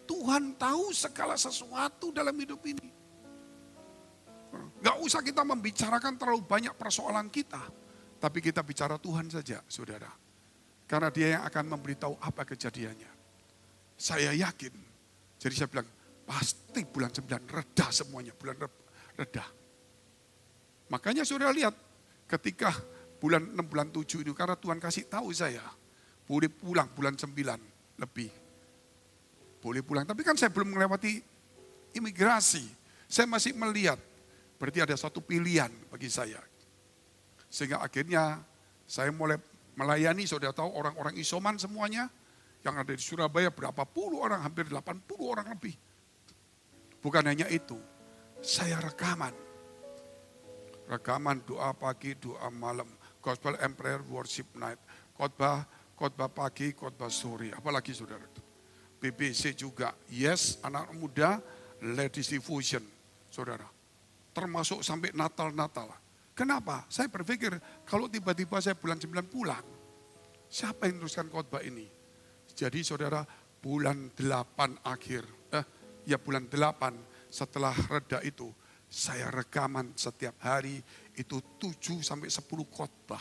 Tuhan tahu segala sesuatu dalam hidup ini. Nggak usah kita membicarakan terlalu banyak persoalan kita. Tapi kita bicara Tuhan saja, saudara. Karena dia yang akan memberitahu apa kejadiannya. Saya yakin. Jadi saya bilang, pasti bulan 9 reda semuanya. Bulan reda. Makanya saudara lihat, ketika bulan 6, bulan 7 ini, karena Tuhan kasih tahu saya, boleh pulang bulan 9 lebih. Boleh pulang, tapi kan saya belum melewati imigrasi. Saya masih melihat, berarti ada satu pilihan bagi saya. Sehingga akhirnya saya mulai melayani, saudara tahu orang-orang isoman semuanya. Yang ada di Surabaya berapa puluh orang, hampir 80 orang lebih. Bukan hanya itu, saya rekaman. Rekaman doa pagi, doa malam, gospel and prayer worship night, khotbah pagi, khotbah sore, apalagi saudara. BBC juga, yes, anak muda, ladies devotion, saudara. Termasuk sampai Natal. Kenapa? Saya berpikir kalau tiba-tiba saya bulan 9 pulang, siapa yang teruskan khotbah ini? Jadi saudara, bulan 8 bulan 8 setelah reda itu, saya rekaman setiap hari itu 7 sampai 10 khotbah.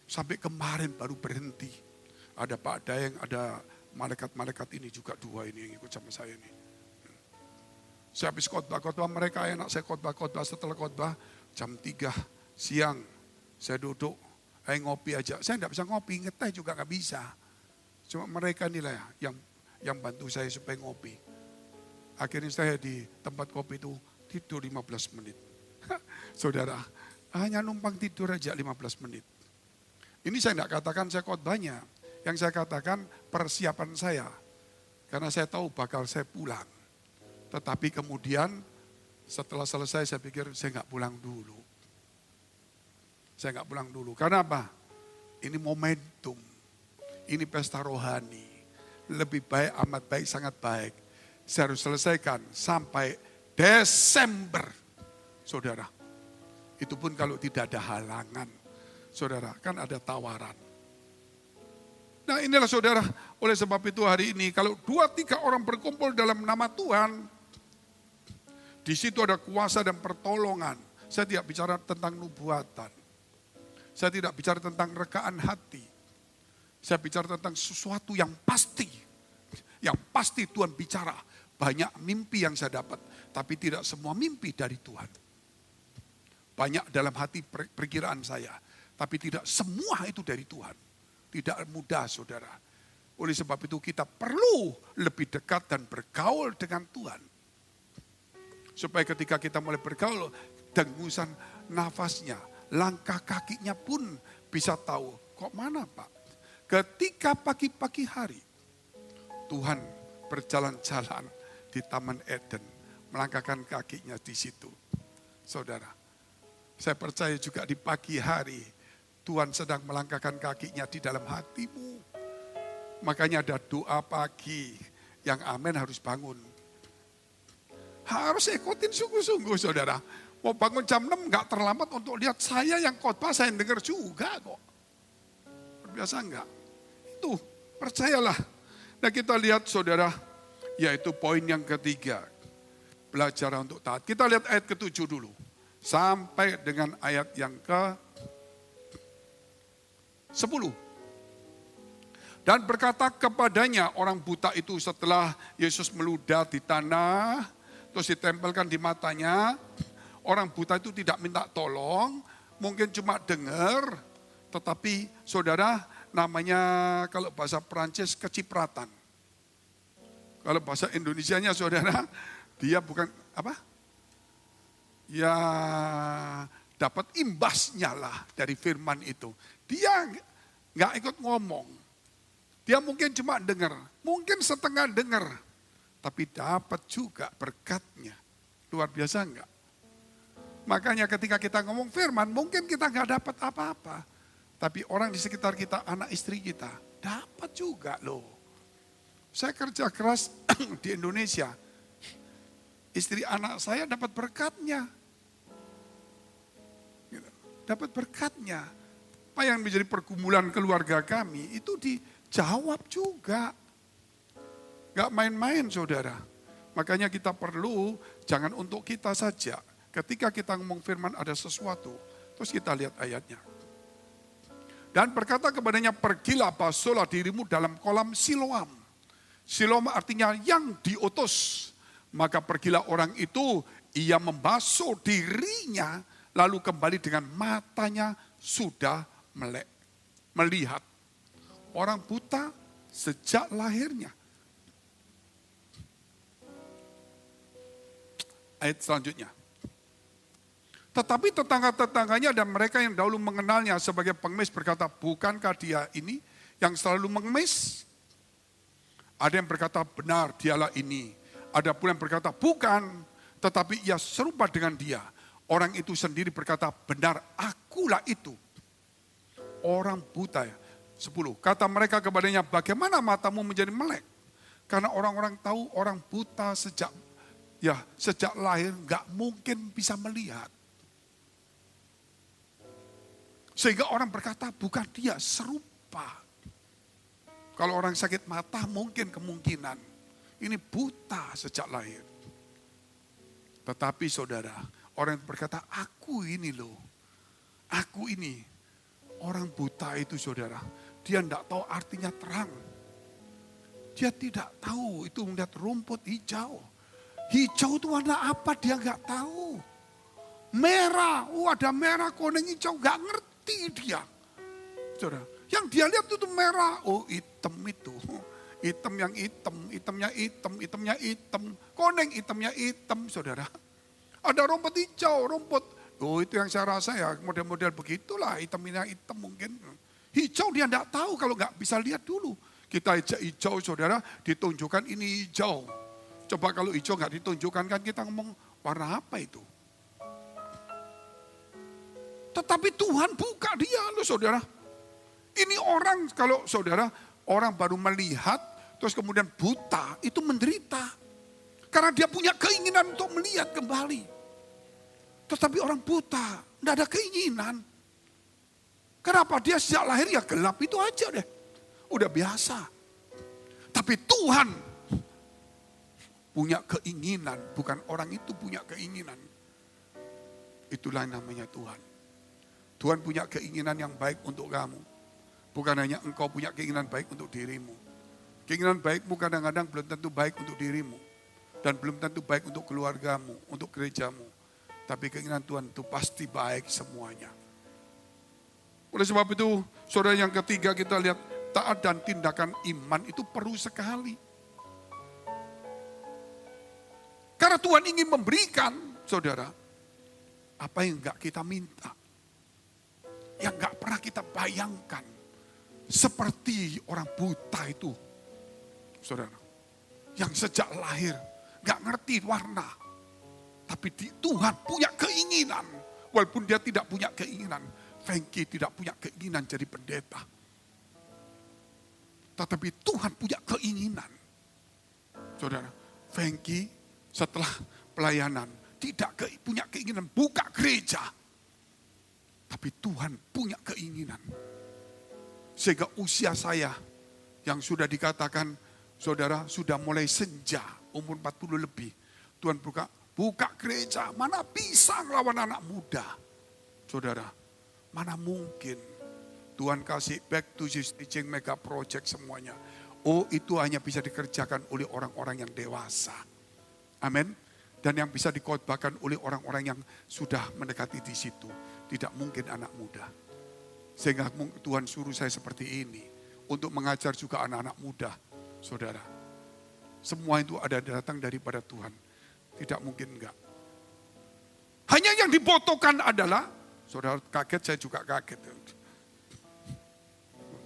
Sampai kemarin baru berhenti. Ada Pak Dayeng, ada malaikat-malaikat ini juga 2 ini yang ikut sama saya ini. Saya habis khotbah mereka enak, saya khotbah setelah khotbah jam 3 siang. Saya duduk, ngopi aja. Saya enggak bisa ngopi, ngeteh juga enggak bisa. Cuma mereka inilah yang bantu saya supaya ngopi. Akhirnya saya di tempat kopi itu tidur 15 menit. Saudara, hanya numpang tidur aja 15 menit. Ini saya enggak katakan saya khotbahnya. Yang saya katakan persiapan saya. Karena saya tahu bakal saya pulang. Tetapi kemudian setelah selesai saya pikir saya enggak pulang dulu. Saya enggak pulang dulu. Karena apa? Ini momentum. Ini pesta rohani. Lebih baik, amat baik, sangat baik. Saya harus selesaikan sampai Desember. Saudara, itu pun kalau tidak ada halangan. Saudara, kan ada tawaran. Nah inilah saudara, oleh sebab itu hari ini kalau 2-3 orang berkumpul dalam nama Tuhan, di situ ada kuasa dan pertolongan. Saya tidak bicara tentang nubuatan. Saya tidak bicara tentang rekaan hati. Saya bicara tentang sesuatu yang pasti. Yang pasti Tuhan bicara. Banyak mimpi yang saya dapat. Tapi tidak semua mimpi dari Tuhan. Banyak dalam hati perkiraan saya. Tapi tidak semua itu dari Tuhan. Tidak mudah saudara. Oleh sebab itu kita perlu lebih dekat dan bergaul dengan Tuhan. Supaya ketika kita mulai bergaul, dengusan nafasnya, langkah kakinya pun bisa tahu. Kok mana Pak? Ketika pagi-pagi hari, Tuhan berjalan-jalan di Taman Eden, melangkahkan kakinya di situ. Saudara, saya percaya juga di pagi hari, Tuhan sedang melangkahkan kakinya di dalam hatimu. Makanya ada doa pagi, yang amin harus bangun. Harus ikutin sungguh-sungguh saudara. Mau bangun jam 6 gak terlambat untuk lihat saya yang khotbah, saya dengar juga kok. Biasa enggak? Itu percayalah. Nah kita lihat saudara, yaitu poin yang ketiga. Belajar untuk taat. Kita lihat ayat ke-7 dulu. Sampai dengan ayat yang ke-10. Dan berkata kepadanya orang buta itu setelah Yesus meludah di tanah, terus ditempelkan di matanya. Orang buta itu tidak minta tolong, mungkin cuma dengar, tetapi saudara namanya kalau bahasa Perancis kecipratan. Kalau bahasa Indonesianya saudara, dia bukan apa? Ya dapat imbasnya lah dari firman itu. Dia nggak ikut ngomong. Dia mungkin cuma dengar, mungkin setengah dengar. Tapi dapat juga berkatnya. Luar biasa enggak? Makanya ketika kita ngomong firman, mungkin kita nggak dapat apa-apa. Tapi orang di sekitar kita, anak istri kita, dapat juga loh. Saya kerja keras di Indonesia. Istri anak saya dapat berkatnya. Dapat berkatnya. Apa yang menjadi pergumulan keluarga kami, itu dijawab juga. Gak main-main saudara. Makanya kita perlu, jangan untuk kita saja. Ketika kita ngomong firman ada sesuatu, terus kita lihat ayatnya. Dan berkata kepadanya, pergilah basuhlah dirimu dalam kolam Siloam. Siloam artinya yang diutus. Maka pergilah orang itu, ia membasuh dirinya, lalu kembali dengan matanya sudah melek. Melihat. Orang buta sejak lahirnya. Ayat selanjutnya. Tetapi tetangga-tetangganya dan mereka yang dahulu mengenalnya sebagai pengemis berkata, bukankah dia ini yang selalu mengemis? Ada yang berkata, benar dialah ini. Ada pula yang berkata, bukan, tetapi ia serupa dengan dia. Orang itu sendiri berkata, benar akulah itu. Orang buta. 10. Kata mereka kepadanya, bagaimana matamu menjadi melek? Karena orang-orang tahu orang buta sejak lahir gak mungkin bisa melihat. Sehingga orang berkata, bukan dia, serupa. Kalau orang sakit mata mungkin kemungkinan. Ini buta sejak lahir. Tetapi saudara, orang yang berkata, aku ini loh. Aku ini. Orang buta itu saudara, dia tidak tahu artinya terang. Dia tidak tahu itu melihat rumput hijau. Hijau itu warna apa dia nggak tahu. Merah, ada merah, kuning, hijau, nggak ngerti dia. Saudara, yang dia lihat itu merah, hitam itu. Hitam yang hitam, hitamnya hitam, hitamnya hitam. Kuning, hitamnya hitam, saudara. Ada rumput hijau, rumput. Itu yang saya rasa ya model-model begitulah, hitamnya hitam mungkin. Hijau dia enggak tahu kalau enggak bisa lihat dulu. Kita hijau saudara, ditunjukkan ini hijau. Coba kalau hijau enggak ditunjukkan kan kita ngomong warna apa itu. Tetapi Tuhan buka dia loh saudara. Ini orang kalau saudara, orang baru melihat terus kemudian buta itu menderita. Karena dia punya keinginan untuk melihat kembali. Tetapi orang buta, tidak ada keinginan. Kenapa? Dia sejak lahir ya gelap itu aja deh. Udah biasa. Tapi Tuhan punya keinginan, bukan orang itu punya keinginan. Itulah namanya Tuhan. Tuhan punya keinginan yang baik untuk kamu. Bukan hanya engkau punya keinginan baik untuk dirimu. Keinginan baikmu kadang-kadang belum tentu baik untuk dirimu. Dan belum tentu baik untuk keluargamu, untuk gerejamu. Tapi keinginan Tuhan itu pasti baik semuanya. Oleh sebab itu, saudara yang ketiga kita lihat taat dan tindakan iman itu perlu sekali. Karena Tuhan ingin memberikan, saudara, apa yang enggak kita minta. Yang enggak pernah kita bayangkan. Seperti orang buta itu, saudara. Yang sejak lahir enggak ngerti warna. Tapi Tuhan punya keinginan. Walaupun dia tidak punya keinginan. Frankie tidak punya keinginan jadi pendeta. Tetapi Tuhan punya keinginan. Saudara, Frankie setelah pelayanan tidak punya keinginan buka gereja. Tapi Tuhan punya keinginan. Sehingga usia saya yang sudah dikatakan, saudara sudah mulai senja, umur 40 lebih. Tuhan buka gereja, mana bisa ngelawan anak muda. Saudara, mana mungkin Tuhan kasih back to his teaching mega project semuanya. Itu hanya bisa dikerjakan oleh orang-orang yang dewasa. Amin. Dan yang bisa dikhotbahkan oleh orang-orang yang sudah mendekati di situ. Tidak mungkin anak muda. Sehingga Tuhan suruh saya seperti ini. Untuk mengajar juga anak-anak muda. Saudara. Semua itu ada datang daripada Tuhan. Tidak mungkin enggak. Hanya yang dibutuhkan adalah, saudara kaget, saya juga kaget.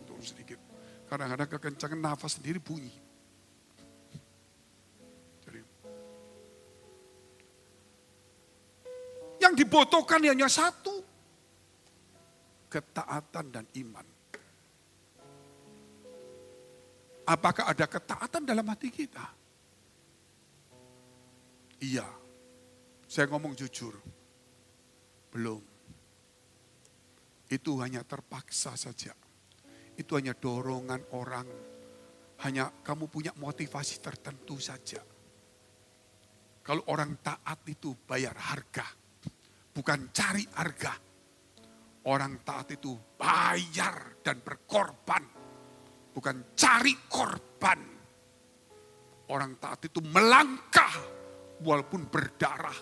Untuk sedikit. Kadang-kadang kekencangan nafas sendiri bunyi. Jadi, yang dibutuhkan hanya satu. Ketaatan dan iman. Apakah ada ketaatan dalam hati kita? Iya. Saya ngomong jujur. Belum. Itu hanya terpaksa saja. Itu hanya dorongan orang. Hanya kamu punya motivasi tertentu saja. Kalau orang taat itu bayar harga. Bukan cari harga. Orang taat itu bayar dan berkorban. Bukan cari korban. Orang taat itu melangkah walaupun berdarah.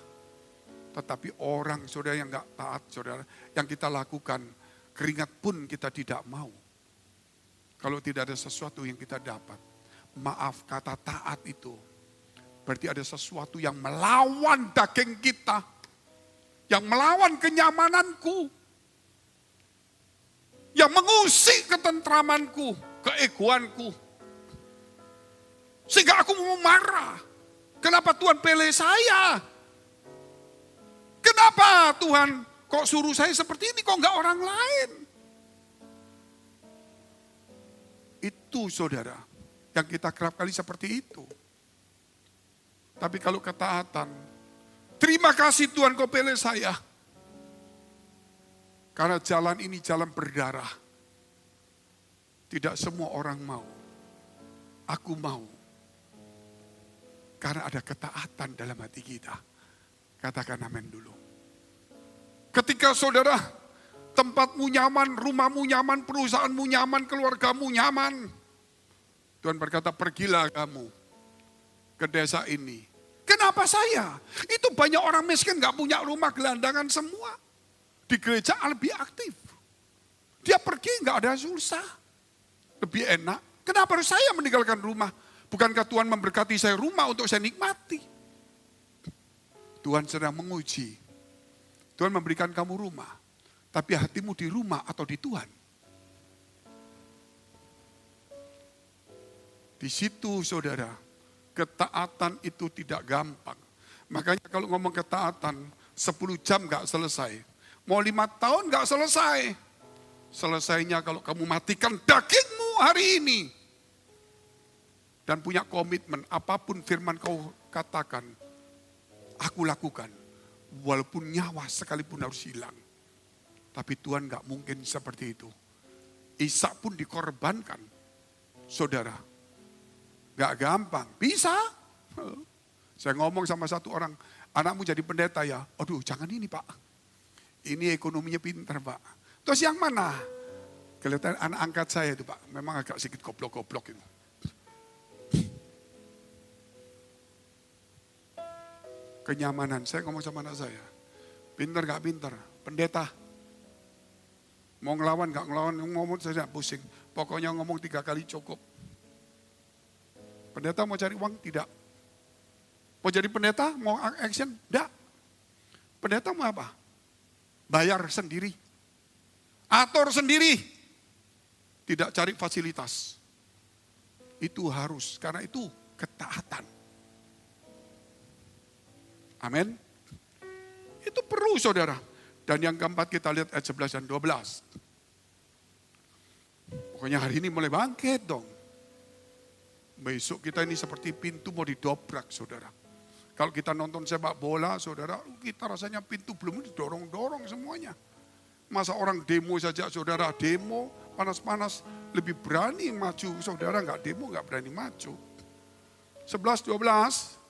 Tetapi orang saudara yang enggak taat saudara. Yang kita lakukan keringat pun kita tidak mau. Kalau tidak ada sesuatu yang kita dapat. Maaf kata taat itu. Berarti ada sesuatu yang melawan daging kita. yang melawan kenyamananku, yang mengusik ketentramanku, keegoanku. Sehingga aku mau marah. Kenapa Tuhan pilih saya? Kenapa Tuhan kok suruh saya seperti ini, kok enggak orang lain? Itu saudara, yang kita kerap kali seperti itu. Tapi kalau ketaatan, terima kasih Tuhan kau pilih saya. Karena jalan ini jalan berdarah. Tidak semua orang mau. Aku mau. Karena ada ketaatan dalam hati kita. Katakan amin dulu. Ketika saudara, tempatmu nyaman, rumahmu nyaman, perusahaanmu nyaman, keluargamu nyaman. Tuhan berkata, pergilah kamu ke desa ini. Kenapa saya? Itu banyak orang miskin gak punya rumah, gelandangan semua. Di gereja lebih aktif. Dia pergi gak ada susah. Lebih enak. Kenapa harus saya meninggalkan rumah? Bukankah Tuhan memberkati saya rumah untuk saya nikmati? Tuhan sedang menguji. Tuhan memberikan kamu rumah. Tapi hatimu di rumah atau di Tuhan? Di situ saudara, ketaatan itu tidak gampang. Makanya kalau ngomong ketaatan, 10 jam gak selesai. Mau 5 tahun gak selesai. Selesainya kalau kamu matikan dagingmu hari ini. Dan punya komitmen, apapun firman kau katakan, aku lakukan. Walaupun nyawa sekalipun harus hilang. Tapi Tuhan gak mungkin seperti itu. Ishak pun dikorbankan. Saudara, gak gampang. Bisa. Saya ngomong sama satu orang, anakmu jadi pendeta ya. Aduh jangan ini Pak. Ini ekonominya pintar Pak. Terus yang mana? Kelihatan anak angkat saya itu Pak. Memang agak sedikit goblok-goblok itu. Kenyamanan, saya ngomong sama anak saya. Pintar gak pintar? Pendeta. Mau ngelawan gak ngelawan, ngomong saya pusing. Pokoknya ngomong 3 kali cukup. Pendeta mau cari uang? Tidak. Mau jadi pendeta? Mau action? Tidak. Pendeta mau apa? Bayar sendiri. Atur sendiri. Tidak cari fasilitas. Itu harus, karena itu ketaatan. Amin. Itu perlu saudara. Dan yang keempat kita lihat ayat 11 dan 12. Pokoknya hari ini mulai bangkit dong. Besok kita ini seperti pintu mau didobrak saudara. Kalau kita nonton sepak bola saudara, kita rasanya pintu belum didorong-dorong semuanya. Masa orang demo saja saudara, demo panas-panas lebih berani maju. Saudara nggak demo nggak berani maju. 11-12.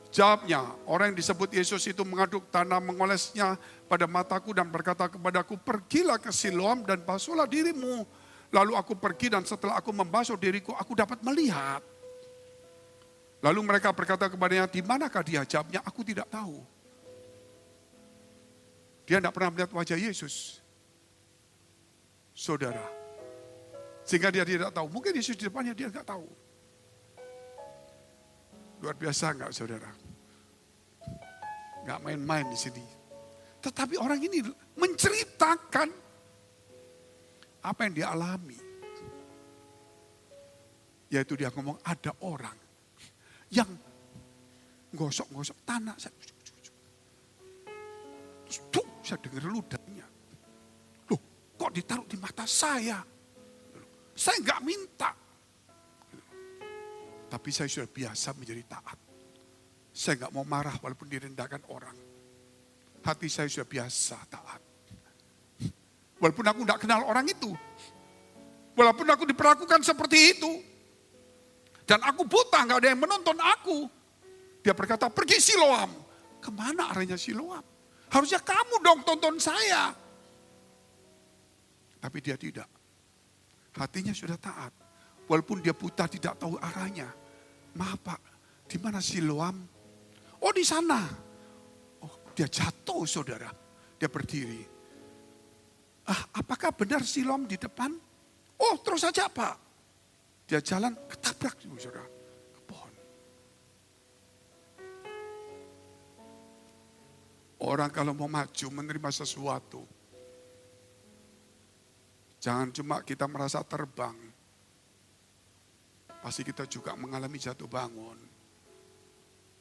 Jawabnya, orang yang disebut Yesus itu mengaduk tanah, mengolesnya pada mataku dan berkata kepadaku, pergilah ke Siloam dan basuhlah dirimu. Lalu aku pergi dan setelah aku membasuh diriku, aku dapat melihat. Lalu mereka berkata kepadanya, di manakah dia? Jawabnya, aku tidak tahu. Dia tidak pernah melihat wajah Yesus. Saudara. Sehingga dia tidak tahu. Mungkin Yesus di depannya dia tidak tahu. Luar biasa enggak saudara? Enggak main-main di sini. Tetapi orang ini menceritakan apa yang dia alami. Yaitu dia ngomong ada orang yang gosok-gosok tanah. Terus saya dengar ludahnya. Loh kok ditaruh di mata saya? Saya enggak minta. Tapi saya sudah biasa menjadi taat. Saya nggak mau marah walaupun direndahkan orang. Hati saya sudah biasa taat. Walaupun aku nggak kenal orang itu. Walaupun aku diperlakukan seperti itu. Dan aku buta, nggak ada yang menonton aku. Dia berkata, pergi Siloam. Kemana arahnya Siloam? Harusnya kamu dong tonton saya. Tapi dia tidak. Hatinya sudah taat. Walaupun dia buta tidak tahu arahnya. Maaf Pak, di mana Siloam? Oh di sana. Oh dia jatuh saudara. Dia berdiri. Apakah benar Siloam di depan? Oh terus saja Pak. Dia jalan ketabrak saudara. Ke pohon. Orang kalau mau maju menerima sesuatu, jangan cuma kita merasa terbang, pasti kita juga mengalami jatuh bangun.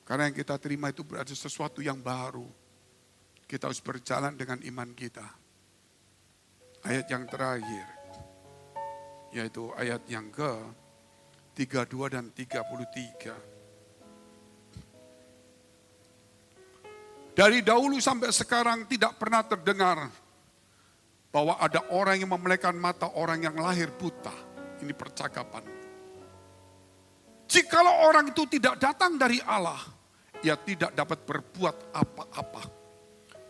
Karena yang kita terima itu berarti sesuatu yang baru. Kita harus berjalan dengan iman kita. Ayat yang terakhir, yaitu ayat yang ke-32 dan 33. Dari dahulu sampai sekarang tidak pernah terdengar bahwa ada orang yang memelekan mata orang yang lahir buta. Ini percakapan. Jikalau orang itu tidak datang dari Allah, ia tidak dapat berbuat apa-apa.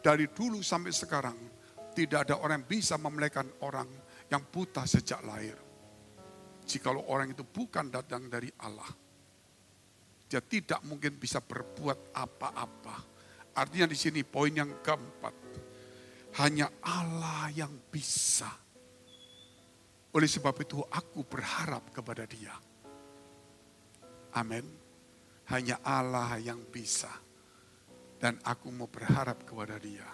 Dari dulu sampai sekarang, tidak ada orang yang bisa memelekan orang yang buta sejak lahir. Jikalau orang itu bukan datang dari Allah, dia tidak mungkin bisa berbuat apa-apa. Artinya di sini poin yang keempat, hanya Allah yang bisa. Oleh sebab itu aku berharap kepada Dia. Amin. Hanya Allah yang bisa. Dan aku mau berharap kepada Dia.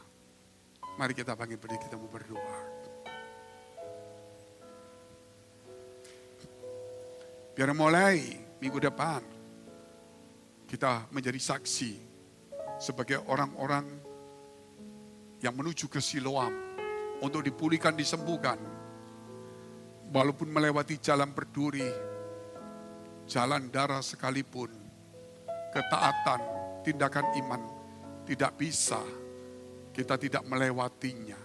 Mari kita panggil berdiri, kita mau berdoa. Biar mulai minggu depan kita menjadi saksi sebagai orang-orang yang menuju ke Siloam untuk dipulihkan, disembuhkan. Walaupun melewati jalan berduri, jalan darah sekalipun, ketaatan, tindakan iman tidak bisa, kita tidak melewatinya.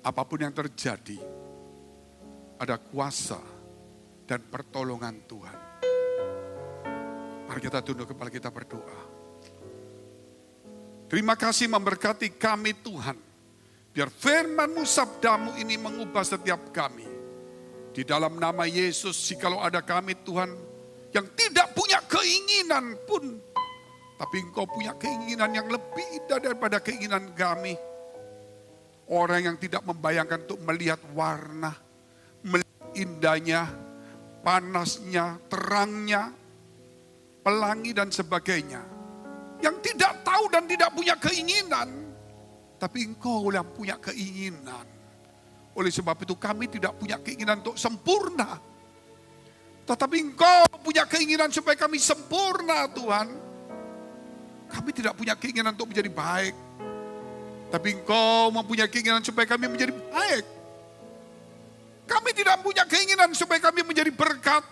Apapun yang terjadi, ada kuasa dan pertolongan Tuhan. Mari kita tunduk kepala, kita berdoa. Terima kasih memberkati kami Tuhan. Biar firman-Mu, sabda-Mu ini mengubah setiap kami. Di dalam nama Yesus, jikalau ada kami Tuhan yang tidak punya keinginan pun, tapi Engkau punya keinginan yang lebih daripada keinginan kami. Orang yang tidak membayangkan untuk melihat warna, melihat indahnya, panasnya, terangnya, pelangi dan sebagainya. Yang tidak tahu dan tidak punya keinginan. Tapi Engkau yang punya keinginan. Oleh sebab itu kami tidak punya keinginan untuk sempurna. Tetapi Engkau punya keinginan supaya kami sempurna Tuhan. Kami tidak punya keinginan untuk menjadi baik. Tapi Engkau mempunyai keinginan supaya kami menjadi baik. Kami tidak punya keinginan supaya kami menjadi berkat.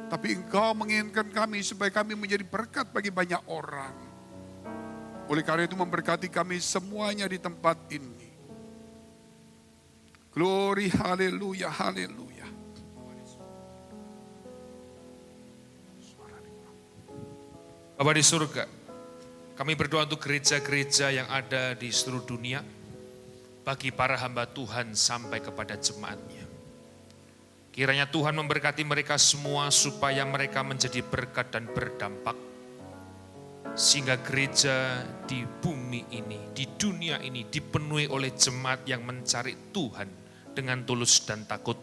Tapi Engkau menginginkan kami supaya kami menjadi berkat bagi banyak orang. Oleh karena itu memberkati kami semuanya di tempat ini. Glory, haleluya, haleluya. Bapa di surga, kami berdoa untuk gereja-gereja yang ada di seluruh dunia, bagi para hamba Tuhan sampai kepada jemaatnya. Kiranya Tuhan memberkati mereka semua supaya mereka menjadi berkat dan berdampak. Sehingga gereja di bumi ini, di dunia ini dipenuhi oleh jemaat yang mencari Tuhan dengan tulus dan takut.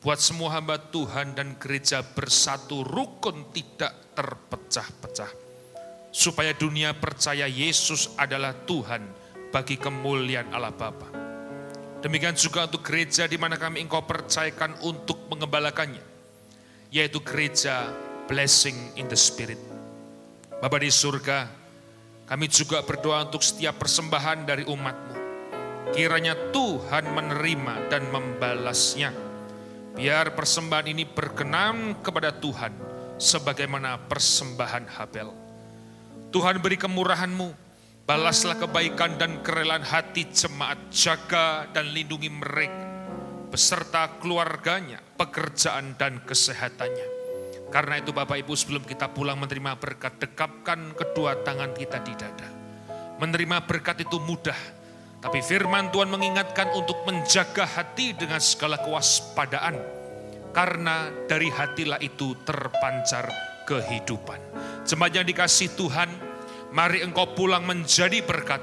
Buat semua hamba Tuhan dan gereja bersatu rukun tidak terpecah-pecah. Supaya dunia percaya Yesus adalah Tuhan bagi kemuliaan Allah Bapa. Demikian juga untuk gereja di mana kami Engkau percayakan untuk mengembalakannya, yaitu gereja Blessing in the Spirit. Bapa di surga, kami juga berdoa untuk setiap persembahan dari umat-Mu. Kiranya Tuhan menerima dan membalasnya. Biar persembahan ini berkenan kepada Tuhan sebagaimana persembahan Habel. Tuhan beri kemurahan-Mu. Balaslah kebaikan dan kerelaan hati jemaat, jaga dan lindungi mereka, beserta keluarganya, pekerjaan dan kesehatannya. Karena itu Bapak Ibu, sebelum kita pulang menerima berkat, dekapkan kedua tangan kita di dada. Menerima berkat itu mudah, tapi firman Tuhan mengingatkan untuk menjaga hati dengan segala kewaspadaan. Karena dari hatilah itu terpancar kehidupan. Jemaat yang dikasihi Tuhan, mari engkau pulang menjadi berkat.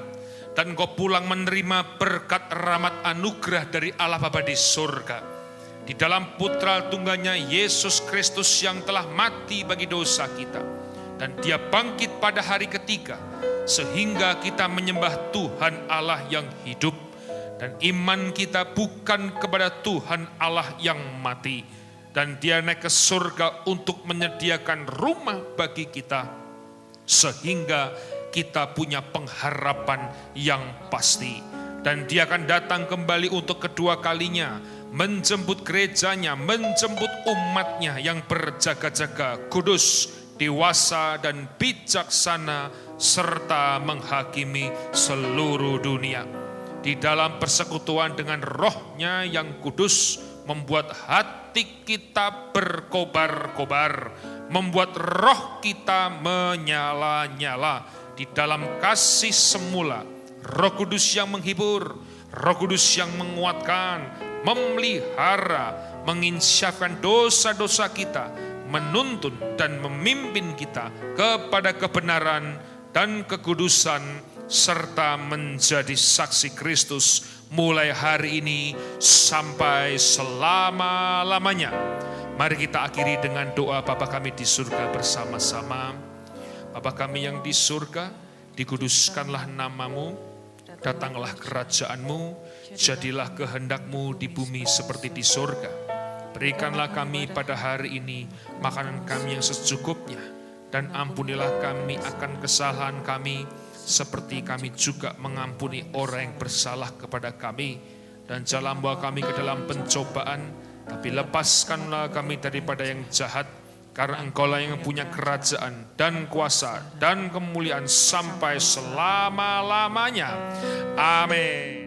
Dan engkau pulang menerima berkat rahmat anugerah dari Allah Bapa di surga. Di di dalam putra tunggalnya Yesus Kristus yang telah mati bagi dosa kita. Dan dia bangkit pada hari ketiga, sehingga kita menyembah Tuhan Allah yang hidup. Dan iman kita bukan kepada Tuhan Allah yang mati. Dan dia naik ke surga untuk menyediakan rumah bagi kita, sehingga kita punya pengharapan yang pasti. Dan dia akan datang kembali untuk kedua kalinya, menjemput gerejanya, menjemput umatnya yang berjaga-jaga, kudus, dewasa dan bijaksana, serta menghakimi seluruh dunia. Di dalam persekutuan dengan Roh-Nya yang kudus, membuat hati kita berkobar-kobar, membuat roh kita menyala-nyala di dalam kasih semula. Roh Kudus yang menghibur, Roh Kudus yang menguatkan, memelihara, menginsyafkan dosa-dosa kita, menuntun dan memimpin kita kepada kebenaran dan kekudusan, serta menjadi saksi Kristus mulai hari ini sampai selama-lamanya. Mari kita akhiri dengan doa Bapa kami di surga bersama-sama. Bapa kami yang di surga, dikuduskanlah namamu, datanglah kerajaanmu, jadilah kehendakmu di bumi seperti di surga. Berikanlah kami pada hari ini makanan kami yang secukupnya, dan ampunilah kami akan kesalahan kami, seperti kami juga mengampuni orang yang bersalah kepada kami. Dan jangan bawa kami ke dalam pencobaan, tapi lepaskanlah kami daripada yang jahat, karena Engkaulah yang punya kerajaan dan kuasa dan kemuliaan sampai selama-lamanya. Amin.